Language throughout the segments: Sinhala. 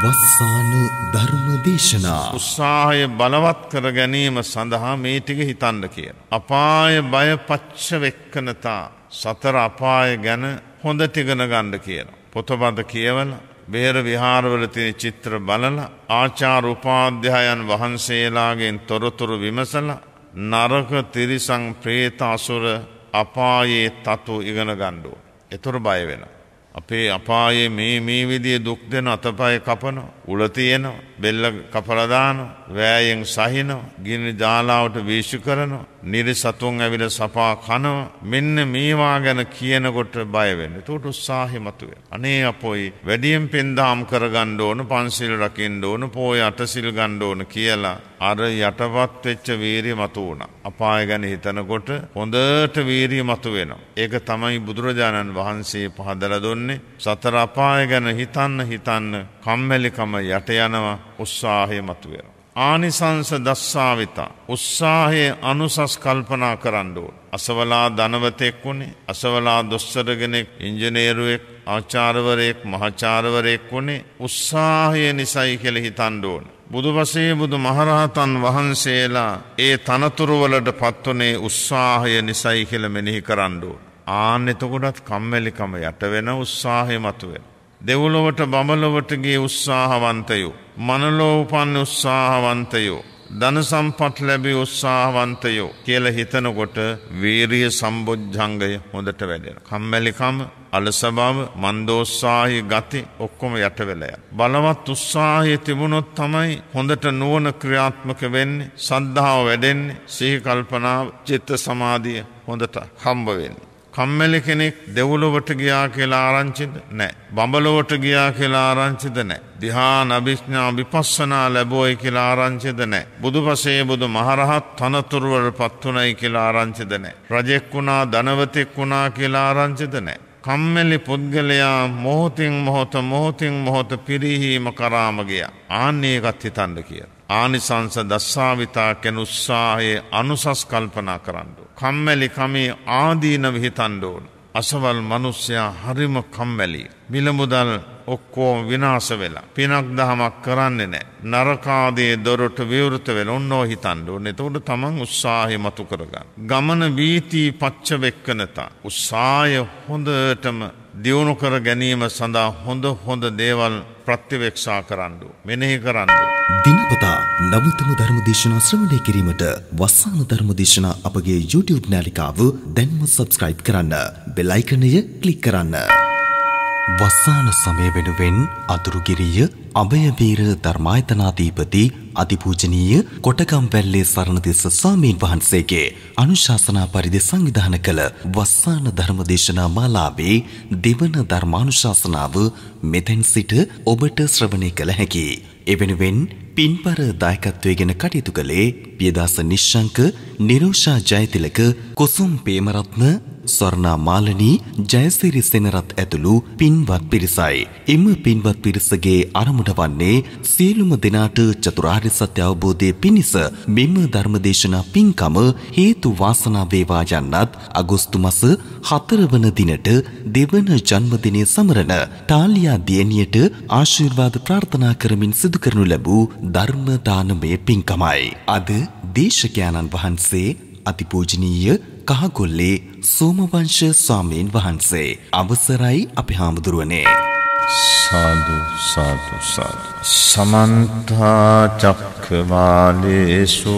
වස්සාන ධර්ම දේශනා උත්සාහය බලවත් කර ගැනීම සඳහා මේ ටික හිතන්න කියන. අපාය බය පච්ච වෙක්කනතා සතර අපාය ගැන හොඳට ඉගෙන ගන්න කියන. පොතපත කියවලා බේර විහාරවල තියෙන චිත්‍ර බලලා ආචාර උපාධ්‍යායන් වහන්සේලාගෙන් තොරතුරු විමසලා නරක තිරිසං ප්‍රේත අසුර අපායේ තතු ඉගෙන ගන්න ඕන. ඒතර බය වෙනවා. අපේ අපායේ මේ විදිහේ දුක් දෙන අතපය කපන උල තියෙන බෙල්ල කපලා දාන වෑයෙන් සහිනවා ගිනි ජාලාවට වීසු කරනවා නිරිසතුන් ඇවිල්ලා සපා කනවා මෙන්න මේවා ගැන කියනකොට බය වෙන්න. ඒකට උත්සාහය මතුවේ. අනේ අපොයි වැඩියෙන් පෙන්දාම් කරගන්න ඕන පන්සිල් රකින්න ඕන පොය අටසිල් ගන්න ඕන කියලා අර යටපත් වෙච්ච වීරිය මතු වුණා. අපාය ගැන හිතනකොට හොඳට වීරිය මතු වෙනවා. ඒක තමයි බුදුරජාණන් වහන්සේ පහදලා දුන්නේ. සතර අපාය ගැන හිතන්න කම්මැලිකම යට යනවා උත්සාහය මතු වෙනවා. ආනිසංස දස්සාවිතා උත්සාහයේ අනුසස් කල්පනා කරන්න ඕන. අසවලා ධනවතෙක් වුණේ අසවලා දොස්තර කෙනෙක් ඉංජිනේරුවෙක් ආචාර්යවරයෙක් මහාචාර්යවරයෙක් වුණේ උත්සාහය නිසයි කියලා හිතන්න ඕන. බුදුපසේ බුදු මහරහතන් වහන්සේලා ඒ තනතුරු වලට පත්වනේ උත්සාහය නිසයි කියලා මෙනෙහි කරන්න ඕන. එතකොටත් කම්මැලිකම යට වෙන උත්සාහය මතුවෙන. දෙව්ලොවට බඹලොවට ගිය උත්සාහවන්තයෝ මනලෝ උපන් උත්සාහවන්තයෝ ධන සම්පත් ලැබී උත්සාහවන්තයෝ කියලා හිතනකොට වීරිය සම්බොජ්ජංගය හොඳට වැඩෙනවා. කම්මැලිකම අලස බව මන්දෝත්සාහී ගති ඔක්කොම යට වෙලා යනවා. බලවත් උත්සාහය තිබුණොත් තමයි හොඳට නුවණ ක්‍රියාත්මක වෙන්නේ, සද්ධාව වැඩෙන්නේ, සිහි කල්පනාව, චිත්ත සමාධිය හොඳට හම්බ වෙන්නේ. කම්මැලි කෙනෙක් දෙව්ලොවට ගියා කියලා ආරංචිද නැහැ. බඹලොවට ගියා කියලා ආරංචිද නැහැ. ධ්‍යාන අභිඥා විපස්සනා ලැබුවයි කියලා ආරංචිද නැහැ. බුදුපසේ බුදු මහරහත් තනතුරු වලපත් උනායි කියලා ආරංචිද නැහැ. රජෙක් වුණා ධනවතෙක් වුණා කියලා ආරංචිද නැහැ. කම්මැලි පුද්ගලයා මොහොතින් මොහොත පිරිහීම කරාම ගියා. ඒකත් හිතන්න කියලා. ආනිසංස දස්සාවිතා කෙන උත්සාහයේ අනුසස් කල්පනා කරන්න. කම්මැලි කමේ ආදීනව හිතන්න ඕන. අසවල් මිනිස්සයා හරිම කම්මැලි. මිල මුදල් ඔක්කොම විනාශ වෙලා. පිනක් දහමක් කරන්නේ නැහැ. නරකාදී දොරට විවෘත වෙලා ඔන්නෝ හිතන්න ඕනේ. එතකොට තමන් උත්සාහය මතු කරගන්න. ගමන වීති පච්ච වෙක්කනතා. උත්සාහය හොඳටම දියුණු කර ගැනීම සඳහා හොඳ දේවල් ප්‍රතිවේක්ෂා කරන්න. මෙනෙහි කරන්න. දිනපතා නවතම ධර්ම දේශනා ශ්‍රවණය කිරීමට වස්සාන ධර්ම දේශනා අපගේ YouTube නාලිකාව දැන්ම subscribe කරන්න. බෙල් අයිකනය ක්ලික් කරන්න. වස්සාන සමය වෙනුවෙන් අතුරුගිරිය අභයවීර ධර්මායතනාධිපති අතිපූජනීය කොටගම්වැල්ලේ සරණතිස්ස ස්වාමීන් වහන්සේගේ අනුශාසනා පරිදි සංවිධානය කළ වස්සාන ධර්ම දේශනා මාලාවේ දෙවන ධර්මානුශාසනාව මෙතෙන් සිට ඔබට ශ්‍රවණය කළ හැකියි. එවෙනුවෙන් පින්පර දායකත්වයෙන් කටයුතු කළේ පියදාස නිශ්ශංක, නිරෝෂා ජයතිලක, කුසුම් පේමරත්න, ස්වර්ණා මාලනී, ජයසිරි සෙනරත් ඇතුළු පින්වත් පිරිසයි. එම පින්වත් පිරිසගේ අරමුණ වන්නේ සියලුම දෙනාට චතුරාර්ය සත්‍ය අවබෝධයේ පිණිස මෙම ධර්මදේශනා පින්කම හේතු වාසනා වේවා යන්නත් අගෝස්තු මාස 4 වන දිනට දෙවන ජන්මදිනය සමරන ටාලියා දියණියට ආශිර්වාද ප්‍රාර්ථනා කරමින් සිදු කරනු ලැබූ ධර්ම දානමය පින්කමයි. අද දේශකයන්න් වහන්සේ අතිපූජනීය කහගොල්ලේ සෝමවංශ ස්වාමීන් වහන්සේ. අවසරයි අපි හාමුදුරුවනේ. සාදු සාදු සාදු. සමන්ත චක්කවාලේසු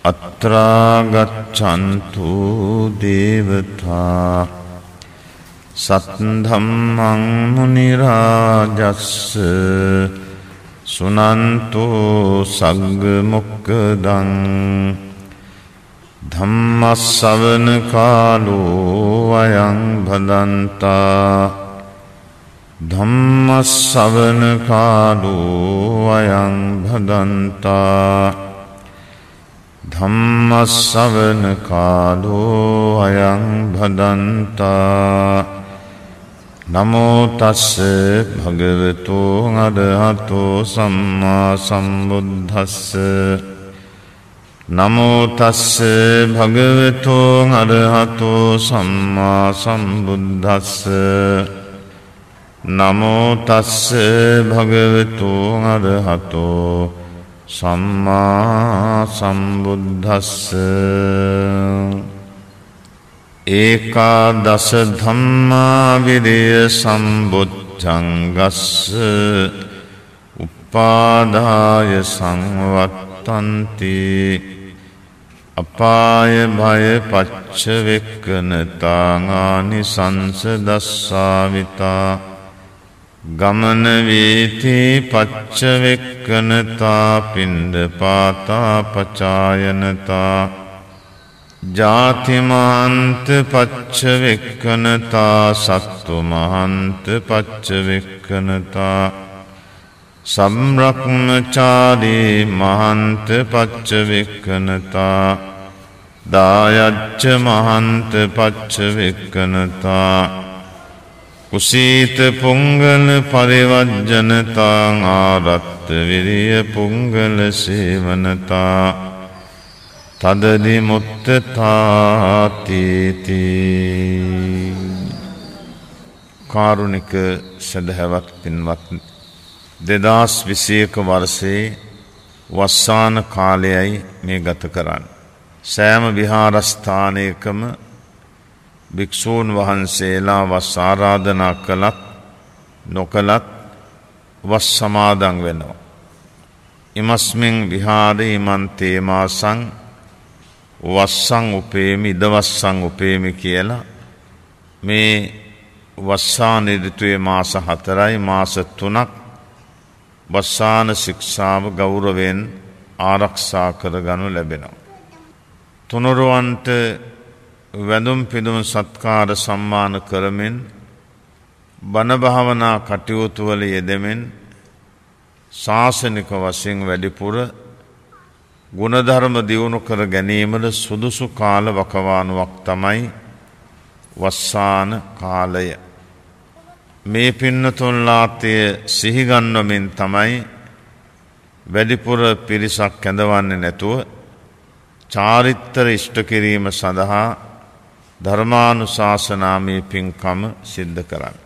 අත්‍රා ගච්ඡන්තු දේවතා සත්ධම්මං මුනි රාජස්ස සුනන්තෝ සග්ග මොක්ඛදං ධම්මස්සවන කාලෝ අයං භදන්තා ධම්මස්සවන කාලෝ අයං භදන්තා ධම්මස්සවන කාලෝ අයං භදන්තා නමෝ තස්ස භගවතු අරහතෝ සම්මා සම්බුද්දස්ස නමෝ තස්ස භගවතු අරහතෝ සම්මා සම්බුද්දස්ස නමෝ තස්ස භගවතු අරහතෝ සම්මා සම්බුද්දස්ස ඒකාදස ධම්මා විරය සම්බුද්ධංගස්ස උපාදාය සංවත්තන්ති අපාය භය පච්චවෙක්කනතාං ආනිසංස දස්සාවිතා ගමන වේති පච්චවෙක්කනතා පිණ්ඩපාතා පචායනතා ජාතිමාන්ත පච්චවෙක්කනතා සත්තුමහන්ත පච්චවෙක්කනතා සම්රක්මචාරී මහන්ත පච්චවෙක්කනතා දායච්ච මහන්ත පච්චවෙක්කනතා කුසීත පුංගල පරිවජ්ජනතාං ආරත්ත විරිය පුංගල සේවනතා තදදි මුත්තතාතිති. කාරුණික සදහැවත් පින්වත් 2021 වර්ෂයේ වස්සාන කාලයයි මේ ගත කරන්න. සෑම විහාරස්ථානයකම භික්ෂූන් වහන්සේලා වස් ආරාධනා කළත් නොකළත් වස් සමාදන් වෙනවා. ඉමස්මින් විහාරේ ඉමන් තේමාසං වස්සං උපේමි ඉදවස්සං උපේමි කියලා මේ වස්සාන ඍතුවේ මාස 4යි මාස 3ක් වස්සාන ශික්ෂාව ගෞරවයෙන් ආරක්ෂා කරගනු ලැබෙනවා. තුනුරුවන්ට වැඳුම් පිදුම් සත්කාර සම්මාන කරමින් බණ භාවනා කටයුතු වල යෙදෙමින් ශාසනික වශයෙන් වැඩිපුර ගුණධර්ම දියුණු කර ගැනීමට සුදුසු කාල වකවානුවක් තමයි වස්සාන කාලය. මේ පින්නතුන්ලාතය සිහිගන්වමින් තමයි වැඩිපුර පිරිසක් කැඳවන්නේ නැතුව චාරිත්‍ර ඉෂ්ට කිරීම සඳහා ධර්මානුශාසනාමය පින්කම සිද්ධ කරන්න.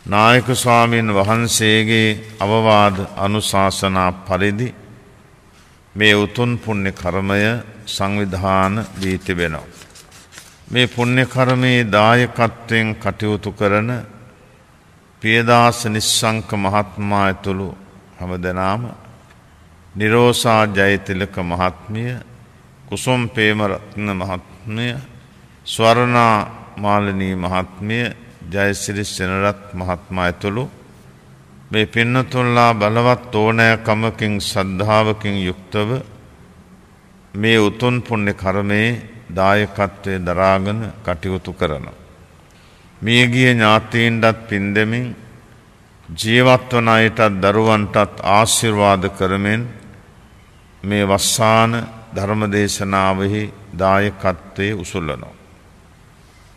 නායක ස්වාමීන් වහන්සේගේ අවවාද අනුශාසනා පරිදි මේ උතුම් පුණ්‍ය කර්මය සංවිධාන වී තිබෙනවා. මේ පුණ්‍ය කර්මයේ දායකත්වයෙන් කටයුතු කරන පියදාස නිස්සංක මහත්මයා ඇතුළු හැමදෙනාම නිරෝසා ජයතිලක මහත්මිය, කුසුම් ප්‍රේමරත්න මහත්මිය, ස්වර්ණා මාලිනී මහත්මිය, ජයසිරි සෙනරත් මහත්මයා ඇතුළු මේ පින්නතුන්ලා බලවත් ඕනෑකමකින් ශ්‍රද්ධාවකින් යුක්තව මේ උතුම් පුණ්‍ය කර්මයේ දායකත්වයේ දරාගෙන කටයුතු කරනවා. මියගිය ඥාතීන්ටත් පින් දෙමින් ජීවත් වන අයටත් දරුවන්ටත් ආශිර්වාද කරමින් මේ වස්සාන ධර්මදේශනාවෙහි දායකත්වයේ උසුලනවා.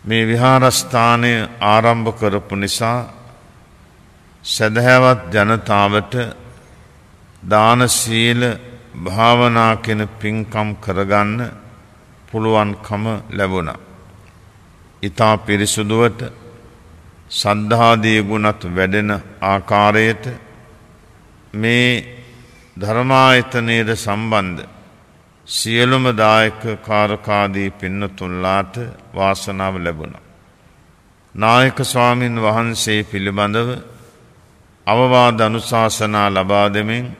මේ විහාරස්ථානය ආරම්භ කරපු නිසා සදහැවත් ජනතාවට දාන සීල භාවනා කියන පින්කම් කරගන්න පුළුවන්කම ලැබුණා. ඊතා පිරිසුදුවට සද්ධාදී ගුණත් වැඩෙන ආකාරයට මේ ධර්මායතනයේ සම්බන්ධ සියලුම දායක කාරකාදී පින්නතුන්ලාට වාසනාව ලැබුණා. නායක ස්වාමින් වහන්සේ පිළිබඳව අවවාද අනුශාසනා ලබා දෙමින්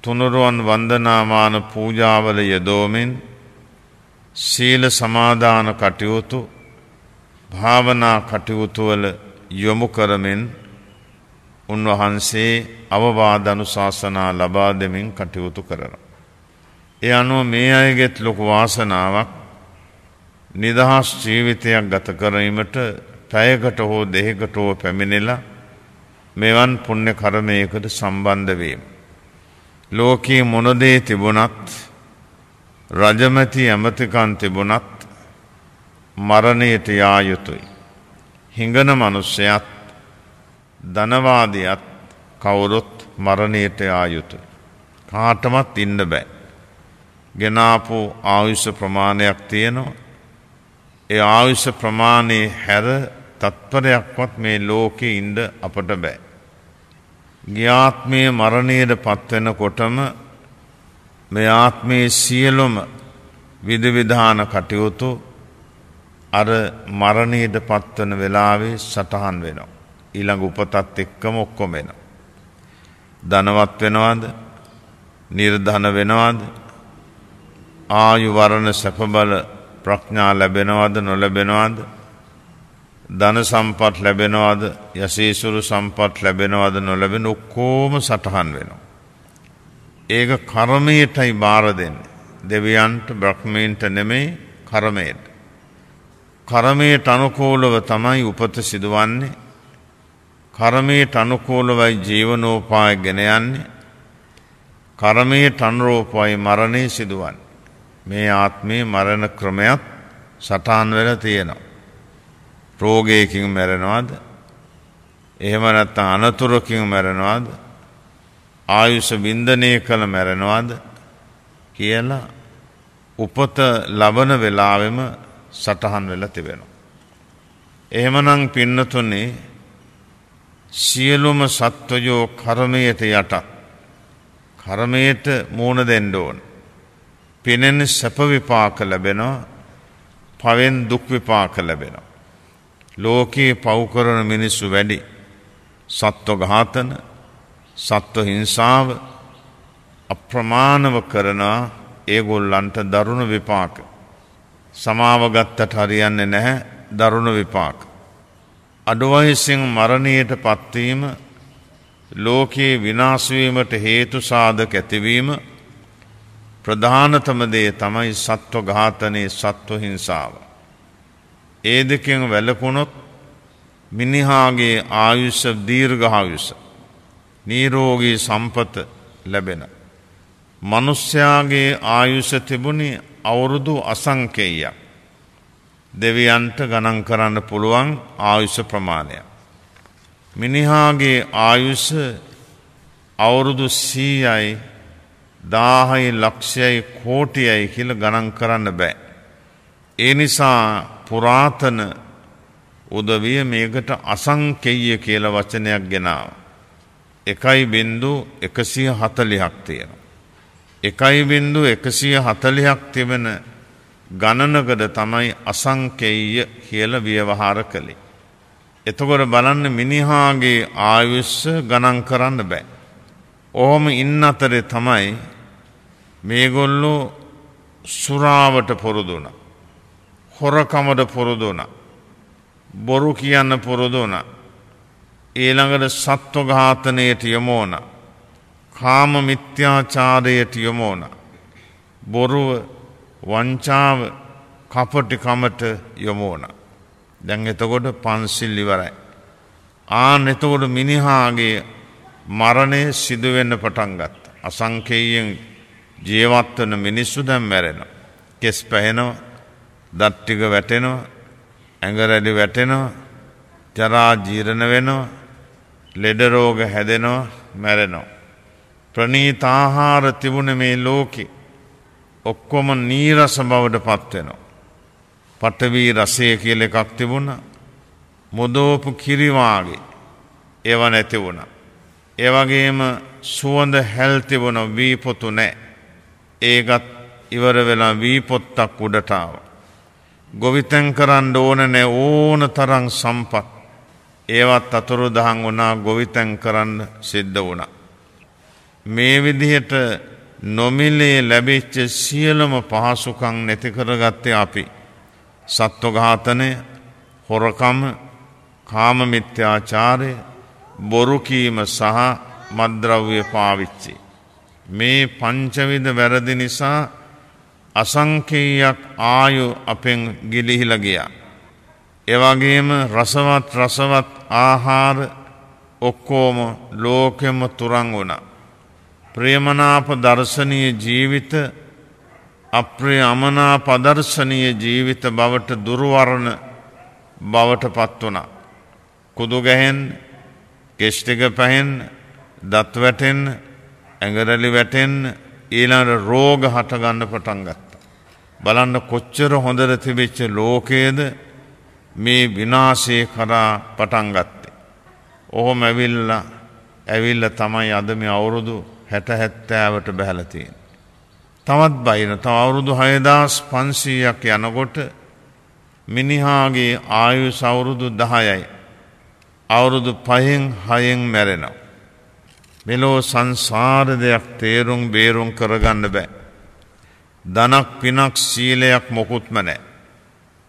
තුනුරුවන් වන්දනාමාන පූජාවල යෙදෝමින් සීල සමාදාන කටයුතු භාවනා කටයුතුවල යොමු කරමින් උන්වහන්සේ අවවාද අනුශාසනා ලබා දෙමින් කටයුතු කරනවා. ඒ අනුව මේ අයගෙත් ලොකු වාසනාවක් නිදහස් ජීවිතයක් ගත කිරීමට පැයකට හෝ දෙකකට හෝ පැමිණිලා මෙවන් පුණ්‍ය කර්මයකට සම්බන්ධ වීම. ලෝකයේ මොන දේ තිබුණත් රජමැති ඇමතිකම් තිබුණත් මරණයට යා යුතුයි. හිඟන මිනිසයාත් ධනවාදියාත් කවුරුත් මරණයට යා යුතුයි. කාටවත් ඉන්න බෑ. ගෙනාපු ආයුෂ ප්‍රමාණයක් තියෙනවා. ඒ ආයුෂ ප්‍රමාණය හැර තත්පරයක්වත් මේ ලෝකේ ඉන්න අපට බෑ. ගියාත්මයේ මරණයට පත්වෙනකොටම මේ ආත්මයේ සියලුම විධවිධාන කටයුතු අර මරණයට පත්වන වෙලාවේ සටහන් වෙනවා. ඊළඟ උපතත් එක්කම ඔක්කොම වෙනවා. ධනවත් වෙනවද? නිර්ධන වෙනවද? ආයු වරණ සැප බල ප්‍රඥා ලැබෙනවද නොලැබෙනවද? ධන සම්පත් ලැබෙනවද? යසීසුරු සම්පත් ලැබෙනවද නොලැබෙන ඔක්කොම සටහන් වෙනවා. ඒක කර්මයටයි බාර දෙන්නේ. දෙවියන්ට බ්‍රහ්මීන්ට නෙමෙයි කර්මයට. කර්මයට අනුකූලව තමයි උපත සිදුවන්නේ. කර්මයට අනුකූලවයි ජීවනෝපාය ගෙන යන්නේ. කර්මයට අනුරූපවයි මරණය සිදුවන්නේ. මේ ආත්මයේ මරණ ක්‍රමයක් සටහන් වෙලා තියෙනවා. රෝගයකින් මැරෙනවද? එහෙම නැත්නම් අනතුරකින් මැරෙනවද? ආයුෂ වින්දනය කළ මැරෙනවද කියලා උපත ලබන වෙලාවෙම සටහන් වෙලා තිබෙනවා. එහෙමනම් පින්නතුනේ සියලුම සත්වයෝ කර්මයට යටත්. කර්මයට මූණ දෙන්න ඕන. පිනෙන් සැප විපාක ලැබෙනවා. පවෙන් දුක් විපාක ලැබෙනවා. ලෝකේ පව් කරන මිනිස්සු වැඩි. සත්ව ඝාතන, සත්ව හිංසාව අප්‍රමාණව කරනවා. ඒගොල්ලන්ට දරුණු විපාක. සමාව ගත්තට හරියන්නේ නැහැ. දරුණු විපාක. අඩු වයසින් මරණයට පත්වීම ලෝකයේ විනාශ වීමට හේතු සාධක ඇතිවීම ප්‍රධානතම දේ තමයි සත්ව ඝාතනයේ සත්ව හිංසාව. ඒ දෙකෙන් වැළකුණොත් මිනිහාගේ ආයුෂ දීර්ඝායුෂ නිරෝගී සම්පත ලැබෙන. මනුෂ්‍යයාගේ ආයුෂ තිබුණේ අවුරුදු අසංකේයයක්. දෙවියන්ට ගණන් කරන්න පුළුවන් ආයුෂ ප්‍රමාණය. මිනිහාගේ ආයුෂ අවුරුදු 100යි 1000යි ලක්ෂයයි කෝටියයි කියලා ගණන් කරන්න බෑ. ඒ නිසා පුරාතන උදවිය මේකට අසංකේය කියලා වචනයක් ගෙනාවා. 1.140ක් තියෙනවා. 1.140ක් තිබෙන ගණනකට තමයි අසංකේය කියලා ව්‍යවහාර කළේ. එතකොට බලන්න මිනිහාගේ ආයුෂ ගණන් කරන්න බෑ. ඔහොම ඉන්න අතරේ තමයි මේගොල්ලෝ සුරාවට පුරුදු වුණා. හොරකමට පුරුදු වුණා. බොරු කියන්න පුරුදු වුණා. ඊළඟට සත්ව ඝාතනයට යොමු වුණා. කාම මිත්‍යාචාරයට යොමු වුණා. බොරුව, වංචාව, කපටිකමට යොමු වුණා. දැන් එතකොට පන්සිල් ඉවරයි. එතකොට මිනිහාගේ මරණය සිදු වෙන්න පටන් ගත්තා. අසංකේයයෙන් ජීවත් වෙන මිනිස්සු දැන් මැරෙනවා. කෙස් පැහෙනවා, දත් ටික වැටෙනවා, ඇඟ රැලි වැටෙනවා, ජරා ජීර්ණ වෙනවා, ලෙඩ රෝග හැදෙනවා, මැරෙනවා. ප්‍රණීත ආහාර තිබුණ මේ ලෝකේ ඔක්කොම නීරස බවට පත් වෙනවා. පඨවි රසය කියලා එකක් තිබුණා. මොදෝපු කිරි වාගේ ඒව නැති වුණා. ඒ වගේම සුවඳ හැල් තිබුණ වී පොතු නැහැ. ඒකත් ඉවර වෙලා වී පොත්තක් උඩට ආවා. ගොවිතැන් කරන්න ඕන නැහැ ඕන තරම් සම්පත්. ඒවත් අතුරුදහන් වුණා. ගොවිතැන් කරන්න සිද්ධ වුණා. මේ විදිහට නොමිලේ ලැබිච්ච සියලුම පහසුකම් නැති කරගත්තේ අපි. සත්ව ඝාතනය, හොරකම, කාම මිත්‍යාචාරය, බොරු කීම සහ මත්ද්‍රව්‍ය පාවිච්චි. මේ පංචවිධ වැරදි නිසා අසංකේයයක් ආයු අපෙන් ගිලිහිලා ගියා. ඒ වගේම රසවත් ආහාර ඔක්කොම ලෝකෙම තුරන් වුණා. ප්‍රේමනාප දර්ශනීය ජීවිත අප්‍රිය අමනාප දර්ශනීය ජීවිත බවට දුර්වර්ණ බවට පත් වුණා. කුදු ගැහෙන්න, කෙස් ටික පැහෙන්න, දත් වැටෙන්න, ඇඟ රැලි වැටෙන්න, ඊළඟ රෝග හට ගන්න පටන් ගත්තා. බලන්න කොච්චර හොඳට තිබිච්ච ලෝකයේද මේ විනාශය කරා පටන් ගත්තේ. ඔහොම ඇවිල්ලා තමයි අද මේ අවුරුදු 60-70ට බහැලා තියෙන්නේ. තවත් බයින තව අවුරුදු 6500ක් යනකොට මිනිහාගේ ආයුෂ අවුරුදු 10යි. අවුරුදු 5-6න් මැරෙනවා. මෙලෝ සංසාර දෙයක් තේරුම් බේරුම් කරගන්න බෑ. ධනක් පිනක් සීලයක් මොකුත්ම නැහැ.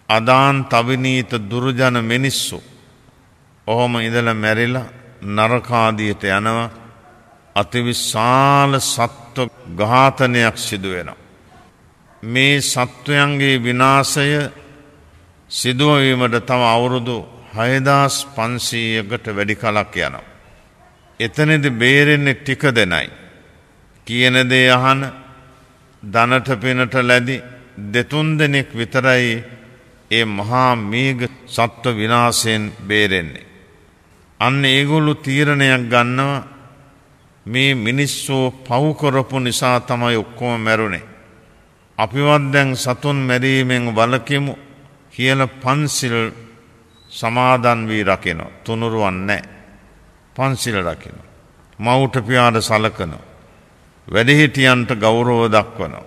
අදාන් තවිනීත දුර්ජන මිනිස්සු ඔහොම ඉඳලා මැරිලා නරකාදියට යනවා. අතිවිශාල සත්ව ඝාතනයක් සිදු වෙනවා. මේ සත්වයන්ගේ විනාශය සිදුවීමට තව අවුරුදු 6500කට වැඩි කලක් යනවා. එතනදී බේරෙන්නේ ටික දෙනයි. කියන දේ අහන ධනට පිනට ලැබි දෙතුන් දෙනෙක් විතරයි ඒ මහා මේඝ සත්ව විනාශයෙන් බේරෙන්නේ. අන්න ඒගොල්ලෝ තීරණයක් ගන්නවා මේ මිනිස්සු පව් කරපු නිසා තමයි ඔක්කොම මැරුණේ. අපිවත් දැන් සතුන් මැරීමෙන් වළකිමු කියලා පන්සිල් සමාදන් වී රකිනවා. තුනුරුවන් නැහැ. පන්සිල් රකිනවා. මව්ට පියාට සලකනවා. වැඩිහිටියන්ට ගෞරව දක්වනවා.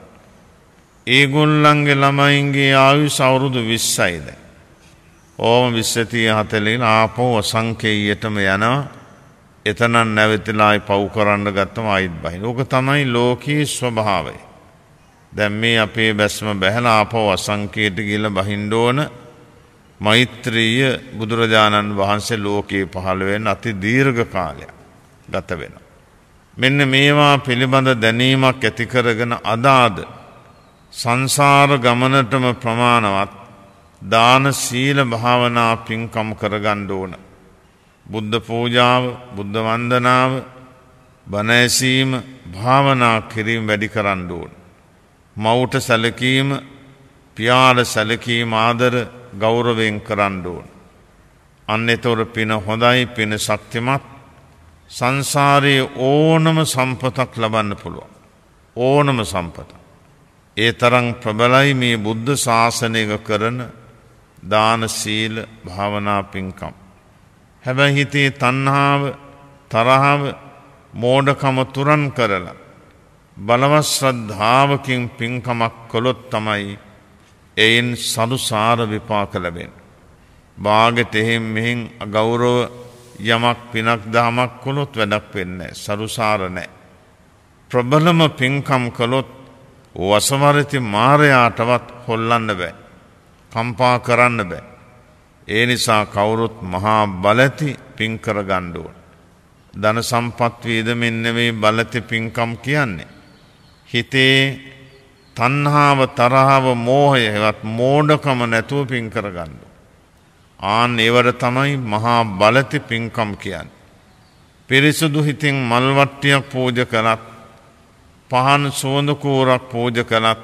ඒගොල්ලන්ගේ ළමයින්ගේ ආයුෂ අවුරුදු 20යි දැන්. ඕම 20-40 ආපහු අසංකේයයටම යනවා. එතනන් නැවතිලායි පව් කරන්න ගත්තම ආයිත් බහින. ඕක තමයි ලෝකයේ ස්වභාවය. දැන් මේ අපේ බැස්ම බැහැලා ආපහු අසංකේයට ගිහලා බහින්න ඕන. මෛත්‍රීය බුදුරජාණන් වහන්සේ ලෝකේ පහළ වෙන අති දීර්ඝ කාලයක් ගත වෙනවා. මෙන්න මේවා පිළිබඳ දැනීමක් ඇති කරගෙන අදාද සංසාර ගමනටම ප්‍රමාණවත් දාන සීල භාවනා පින්කම් කරගන්න ඕන. බුද්ධ පූජාව, බුද්ධ වන්දනාව, බණ ඇසීම, භාවනා කිරීම වැඩි කරන්න ඕන. මව්ට සැලකීම, පියාට සැලකීම ආදර ගෞරවයෙන් කරන්න ඕන. අන්න ඒතොර පින හොඳයි, පින ශක්තිමත්. සංසාරයේ ඕනම සම්පතක් ලබන්න පුළුවන්. ඕනම සම්පතක්. ඒ තරම් ප්‍රබලයි මේ බුද්ධ ශාසනයක කරන දාන සීල භාවනා පින්කම්. හැබැයි හිතේ තණ්හාව, තරහව, මෝඩකම තුරන් කරලා බලවත් ශ්‍රද්ධාවකින් පින්කමක් කළොත් තමයි එයින් සදුසාර විපාක ලැබෙන්නේ. බාගෙට එහෙන් මෙහෙන් අගෞරව යමක් පිනක් දහමක් කළොත් වැඩක් වෙන්නේ නැහැ. සරුසාර නැහැ. ප්‍රබලම පින්කම් කළොත් වසවරිති මාරයාටවත් හොල්ලන්න බෑ. කම්පා කරන්න බෑ. ඒ නිසා කවුරුත් මහා බලති පින් කරගන්න ඕන. ධන සම්පත් වේදමින් නෙවෙයි බලති පින්කම් කියන්නේ. හිතේ තණ්හාව, තරහව, මෝහය හෙවත් මෝඩකම නැතුව පින් කරගන්න. ආන් ඒවට තමයි මහා බලති පින්කම් කියන්නේ. පිරිසුදු හිතින් මල් වට්ටියක් පූජා කළත්, පහන් සුවඳ කූරක් පූජා කළත්,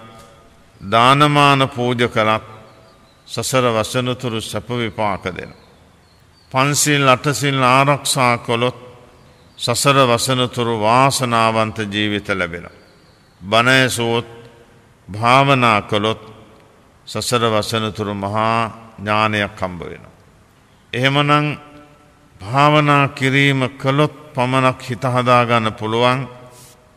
දානමාන පූජා කළත් සසර වසනතුරු සැප විපාක දෙනවා. පන්සිල් අටසිල් ආරක්ෂා කළොත් සසර වසනතුරු වාසනාවන්ත ජීවිත ලැබෙනවා. බණ ඇසුවොත්, භාවනා කළොත් සසර වසනතුරු මහා ඥානයක් හම්බ වෙනවා. එහෙමනම් භාවනා කිරීම කළොත් පමණක් හිත හදාගන්න පුළුවන්.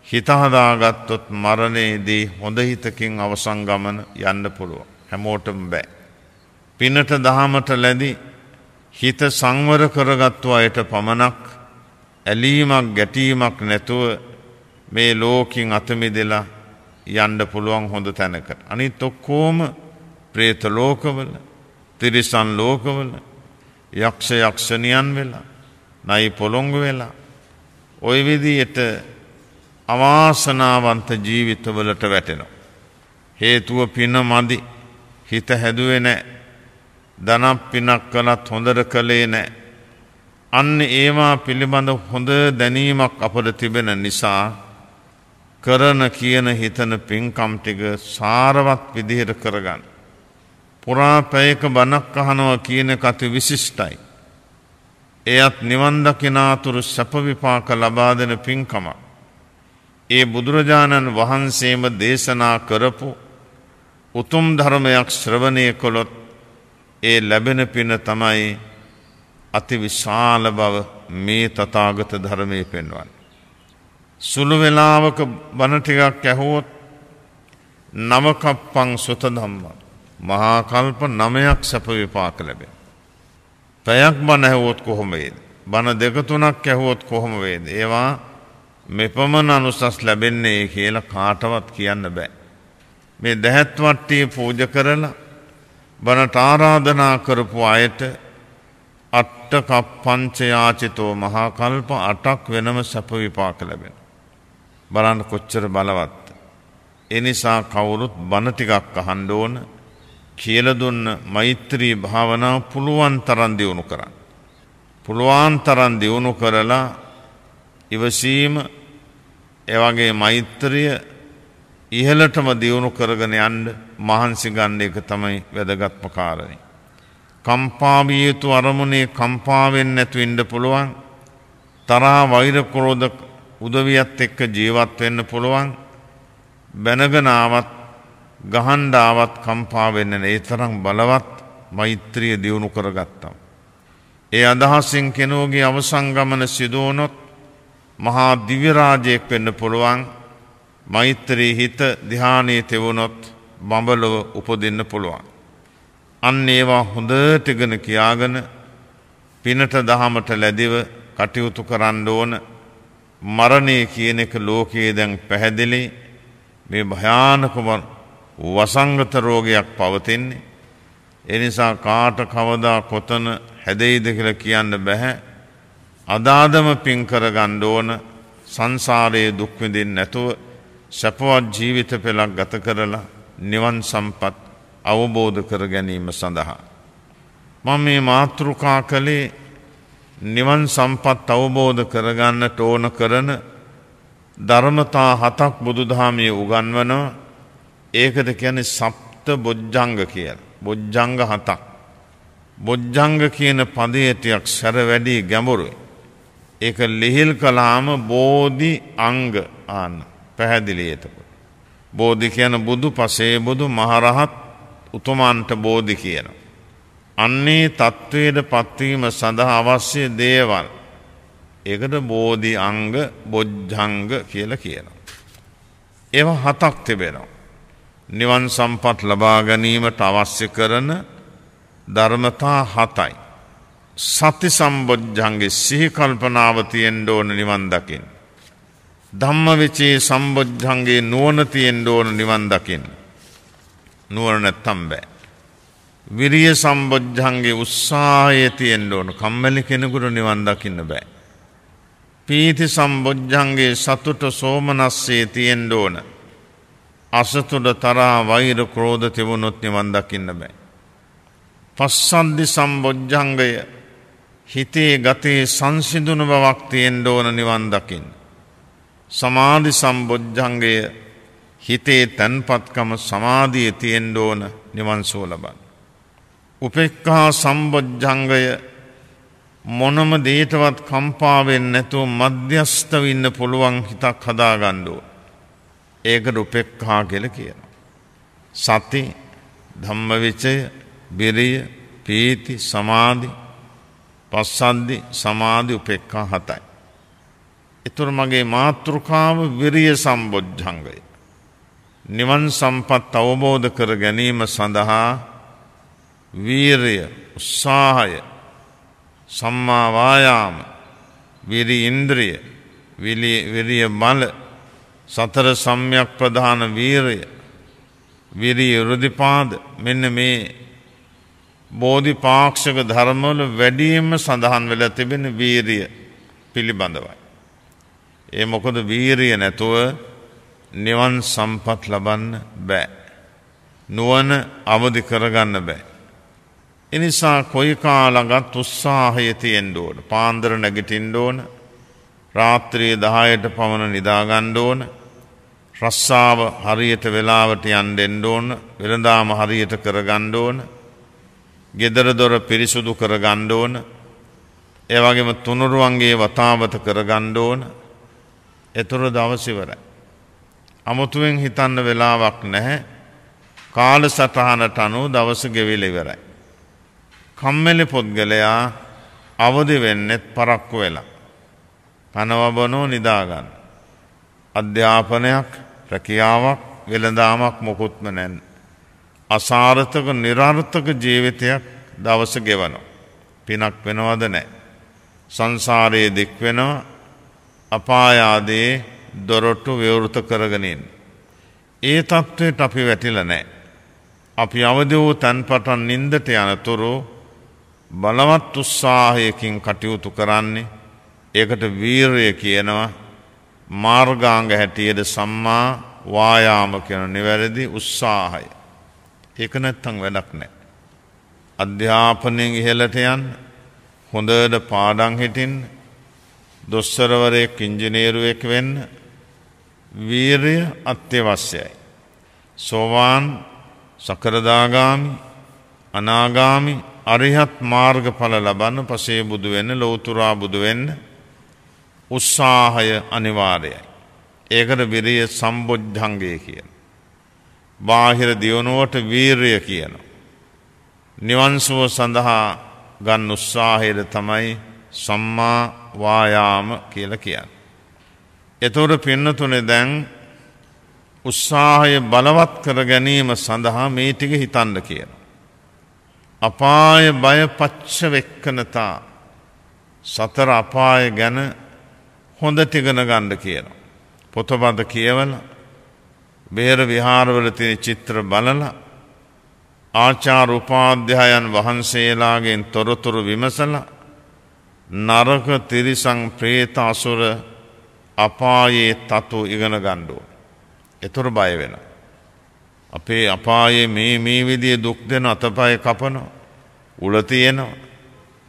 හිත හදාගත්තොත් මරණයේදී හොඳ හිතකින් අවසන් ගමන යන්න පුළුවන්. හැමෝටම බෑ. පිනට දහමට ලැබි හිත සංවර කරගත්තු අයට පමණක් ඇලීමක් ගැටීමක් නැතුව මේ ලෝකෙන් අත මිදලා යන්න පුළුවන් හොඳ තැනකට. අනිත් ඔක්කොම പ്രേත ලෝකවල, තිරිසන් ලෝකවල, යක්ෂ යක්ෂණියන් වෙලා, නයි පොළොංගු වෙලා ওই විදියට අවාසනාවන්ත ජීවිතවලට වැටෙනවා. හේතුව පින මදි, හිත හැදුවේ නැහැ. ධනක් පිනක් කළත් හොඳට කළේ නැහැ. අන්න ඒවා පිළිබඳ හොඳ දැනීමක් අපට තිබෙන නිසා කරන කියන හිතන පින්කම් ටික සාරවත් විදිහට කරගන්න. පුරා පැයක බණක් අහනවා කියන එක අති විශිෂ්ටයි. එයත් නිවන් දකිනාතුරු සැප විපාක ලබා දෙන පින්කමක්. ඒ බුදුරජාණන් වහන්සේම දේශනා කරපු උතුම් ධර්මයක් ශ්‍රවණය කළොත් ඒ ලැබෙන පින තමයි අති විශාල බව මේ තථාගත ධර්මයේ පෙන්වන්නේ. සුළු වේලාවක බණ ටිකක් ඇහුවොත් නවකප්පං සුත ධම්ම මහා කල්ප 9ක් සැප විපාක ලැබෙන. පැයක් බණ ඇහුවොත් කොහොම වේද? බණ දෙක තුනක් ඇහුවොත් කොහොම වේද? ඒවා මෙපමණ අනුසස් ලැබෙන්නේ කියලා කාටවත් කියන්න බෑ. මේ දහත් වට්ටිය පූජා කරලා බණට ආරාධනා කරපු අයට අට්ඨ කප්පංච යාචිතෝ මහා කල්ප 8ක් වෙනම සැප විපාක ලැබෙන. බලන්න කොච්චර බලවත්. ඒ නිසා කවුරුත් බණ ටිකක් අහන්න ඕන. කියලා දුන්න මෛත්‍රී භාවනාව පුළුවන් තරම් දියුණු කරන්න. පුළුවන් තරම් දියුණු කරලා ඉවසීම ඒ වගේ මෛත්‍රිය ඉහළටම දියුණු කරගෙන යන්න මහන්සි ගන්න එක තමයි වැදගත්ම කාරණේ. කම්පා විය යුතු අරමුණේ කම්පා වෙන්නේ නැතුව ඉන්න පුළුවන්. තරහා වෛර ක්‍රෝධ උදවියත් එක්ක ජීවත් වෙන්න පුළුවන්. බැනගෙන ආවත් ගහන්න ආවත් කම්පා වෙන්නේ නැහැ. ඒ තරම් බලවත් මෛත්‍රිය දියුණු කරගත්තා. ඒ අදහසින් කෙනෙකුගේ අවසන් ගමන සිදු වුණොත් මහා දිව්‍ය රාජයෙක් වෙන්න පුළුවන්. මෛත්‍රී හිත ධානයේ තෙවුනොත් බඹලව උපදින්න පුළුවන්. අන්න ඒවා හොඳට ඉගෙන කියාගෙන පිනට දහමට ලැබිව කටයුතු කරන්න ඕන. මරණය කියන එක ලෝකයේ දැන් පැහැදිලි. මේ භයානකම වසංගත රෝගයක් පවතින්නේ. ඒ නිසා කාට කවදා කොතන හැදෙයිද කියලා කියන්න බෑ. අදාදම පින් කරගන්න ඕන. සංසාරයේ දුක් විඳින්න නැතුව සපවත් ජීවිත පෙළක් ගත කරලා නිවන් සම්පත් අවබෝධ කර ගැනීම සඳහා මම මේ මාතෘකා කළේ නිවන් සම්පත් අවබෝධ කරගන්නට ඕන කරන ධර්මතා 7ක් බුදුදහමේ උගන්වනවා. ඒකට කියන්නේ සප්ත බොජ්ජංග කියලා. බොජ්ජංග 7ක්. බොජ්ජංග කියන පදයේ ටිකක් සැර වැඩි ගැඹුරුයි. ඒක ලිහිල් කළාම බෝධි අංග ආන පැහැදිලි එතකොට. බෝධි කියන බුදු පසේ බුදු මහරහත් උතුමන්ට බෝධි කියනවා. අන්නේ තත්වයට පත්වීම සඳහා අවශ්‍ය දේවල්. ඒකට බෝධි අංග බොජ්ජංග කියලා කියනවා. ඒවා 7ක් තිබෙනවා. නිවන් සම්පත් ලබා ගැනීමට අවශ්‍ය කරන ධර්මතා 7යි. සති සම්බොජ්ජංගේ සිහි කල්පනාව තියෙන්න ඕන නිවන් දකින්න. ධම්මවිචේ සම්බොජ්ජංගේ නුවණ තියෙන්න ඕන නිවන් දකින්න. නුවණ නැත්තම් බෑ. විරිය සම්බොජ්ජංගේ උත්සාහය තියෙන්න ඕන. කම්මැලි කෙනෙකුට නිවන් දකින්න බෑ. පීති සම්බොජ්ජංගේ සතුට සෝමනස්සේ තියෙන්න ඕන. අසතුට තරහා වෛර ක්‍රෝධ තිබුණොත් නිවන් දකින්න බෑ. පස්සද්ධි සම්බොජ්ජංගය හිතේ ගතේ සංසිඳුණු බවක් තියෙන්න ඕන නිවන් දකින්න. සමාධි සම්බොජ්ජංගය හිතේ තන්පත්කම සමාධිය තියෙන්න ඕන නිවන් සුව ලබන්න. උපේක්ඛා සම්බොජ්ජංගය මොනම දෙයකවත් කම්පා වෙන්නේ නැතුව මධ්‍යස්ථව ඉන්න පුළුවන් හිතක් හදාගන්න ඕන. ඒකට උපේක්ඛා කියලා කියනවා. සති, ධම්මවිචය, විරිය, පීති, සමාධි, පස්සද්ධි, සමාධි, උපේක්ඛා 7යි. ඊතර මගේ මාතෘකාව විරිය සම්බොජ්ජංගය. නිවන් සම්පත් අවබෝධ කර ගැනීම සඳහා වීරිය, උත්සාහය, සම්මා වායාම, විරි ඉන්ද්‍රිය, විරිය බල, සතර සම්‍යක් ප්‍රධාන වීරිය, විරිය ඍද්ධිපාද මෙන්න මේ බෝධිපාක්ෂික ධර්මවල වැඩිම සඳහන් වෙලා තිබෙන වීරිය පිළිබඳවයි. ඒ මොකද වීරිය නැතුව නිවන් සම්පත් ලබන්න බෑ. නුවණ අවදි කරගන්න බෑ. එනිසා කොයි කාලඟත් උත්සාහය තියෙන්න ඕන. පාන්දර නැගිටින්න ඕන. රාත්‍රියේ 10ට පමණ නිදා ගන්න ඕන. රස්සාව හරියට වෙලාවට යන්න දෙන්න ඕන. වෙළඳාම හරියට කරගන්න ඕන. ගෙදර දොර පිරිසුදු කරගන්න ඕන. ඒ වගේම තුනුරුවන්ගේ වතාවත කරගන්න ඕන. ඒතර දවස ඉවරයි. අමුතුවෙන් හිතන්න වෙලාවක් නැහැ. කාලසටහනට අනුව දවස ගෙවිලා ඉවරයි. කම්මැලි පුද්ගලයා අවදි වෙන්නෙත් පරක්කු වෙලා. කනවබනෝ නිදාගන්න. අධ්‍යාපනයක්, රැකියාවක්, වෙළඳාමක් මොකුත්ම නැන්. අසාර්ථක නිරර්ථක ජීවිතයක් දවස ගෙවනවා. පිනක් වෙනවද නැහැ. සංසාරයේ දික් වෙනවා. අපායාදී දොරටු විවෘත කරගෙන ඉන්න. ඒ තත්ත්වයට අපි වැටිලා නැහැ. අපි අවදි වූ තැන් පටන් නින්දට යනතුරු බලවත් උත්සාහයකින් කටයුතු කරන්නේ. ඒකට වීරය කියනවා. මාර්ගාංග හැටියට සම්මා වායාම කියන නිවැරදි උත්සාහය. ඒක නැත්තම් වැඩක් නැහැ. අධ්‍යාපනයෙන් ඉහළට යන්න, හොඳට පාඩම් හිටින්න, දොස්තරවරයෙක් ඉංජිනේරුවෙක් වෙන්න වීරය අත්‍යවශ්‍යයි. සෝවාන්, සකරදාගාමි, අනාගාමි, අරිහත් මාර්ගඵල ලබන්න, පසේ බුදු වෙන්න, ලෞතුරා බුදු වෙන්න උත්සාහය අනිවාර්යයි. ඒකට විරිය සම්බොජ්ජංගය කියන. බාහිර දියුණුවට වීරය කියනවා. නිවන් සුව සඳහා ගන්න උත්සාහයට තමයි සම්මා වායාම කියලා කියන්නේ. එතකොට පින්නතුනේ දැන් උත්සාහය බලවත් කර ගැනීම සඳහා මේ ටික හිතන්න කියනවා. අපාය බය පච්ච වෙක්කනතා, සතර අපාය ගැන හොඳට ඉගෙන ගන්න කියනවා. පොතපත කියවලා, බේර විහාරවල තියෙන චිත්‍ර බලලා, ආචාර උපාධ්‍යායන් වහන්සේලාගෙන් තොරතුරු විමසලා, නරක, තිරිසං, ප්‍රේත, අසුර අපායේ තතු ඉගෙන ගන්න ඕන. ඒතර බය වෙනවා. අපේ අපායේ මේ විදිහේ දුක් දෙන අතපය කපනවා, උල තියෙනවා,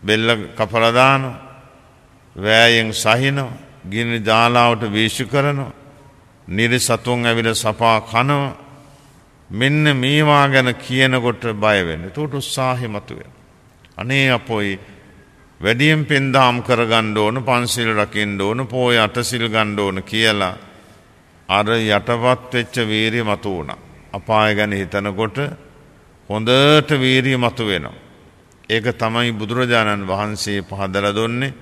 බෙල්ල කපලා දානවා, වෑයෙන් සහිනවා, ගිනි ජාලාවට වීසි කරනවා, නිරිසතුන් ඇවිල්ලා සපා කනවා. මෙන්න මේවා ගැන කියනකොට බය වෙන්නේ. ඒකට උත්සාහය මතුවෙනවා. අනේ අපොයි වැඩියෙන් පෙන්දාම් කරගන්න ඕන, පන්සිල් රකින්න ඕන, පොය අටසිල් ගන්න ඕන කියලා අර යටපත් වෙච්ච වීරිය මතු වුණා. අපාය ගැන හිතනකොට හොඳට වීරිය මතු වෙනවා. ඒක තමයි බුදුරජාණන් වහන්සේ පහදලා දුන්නේ.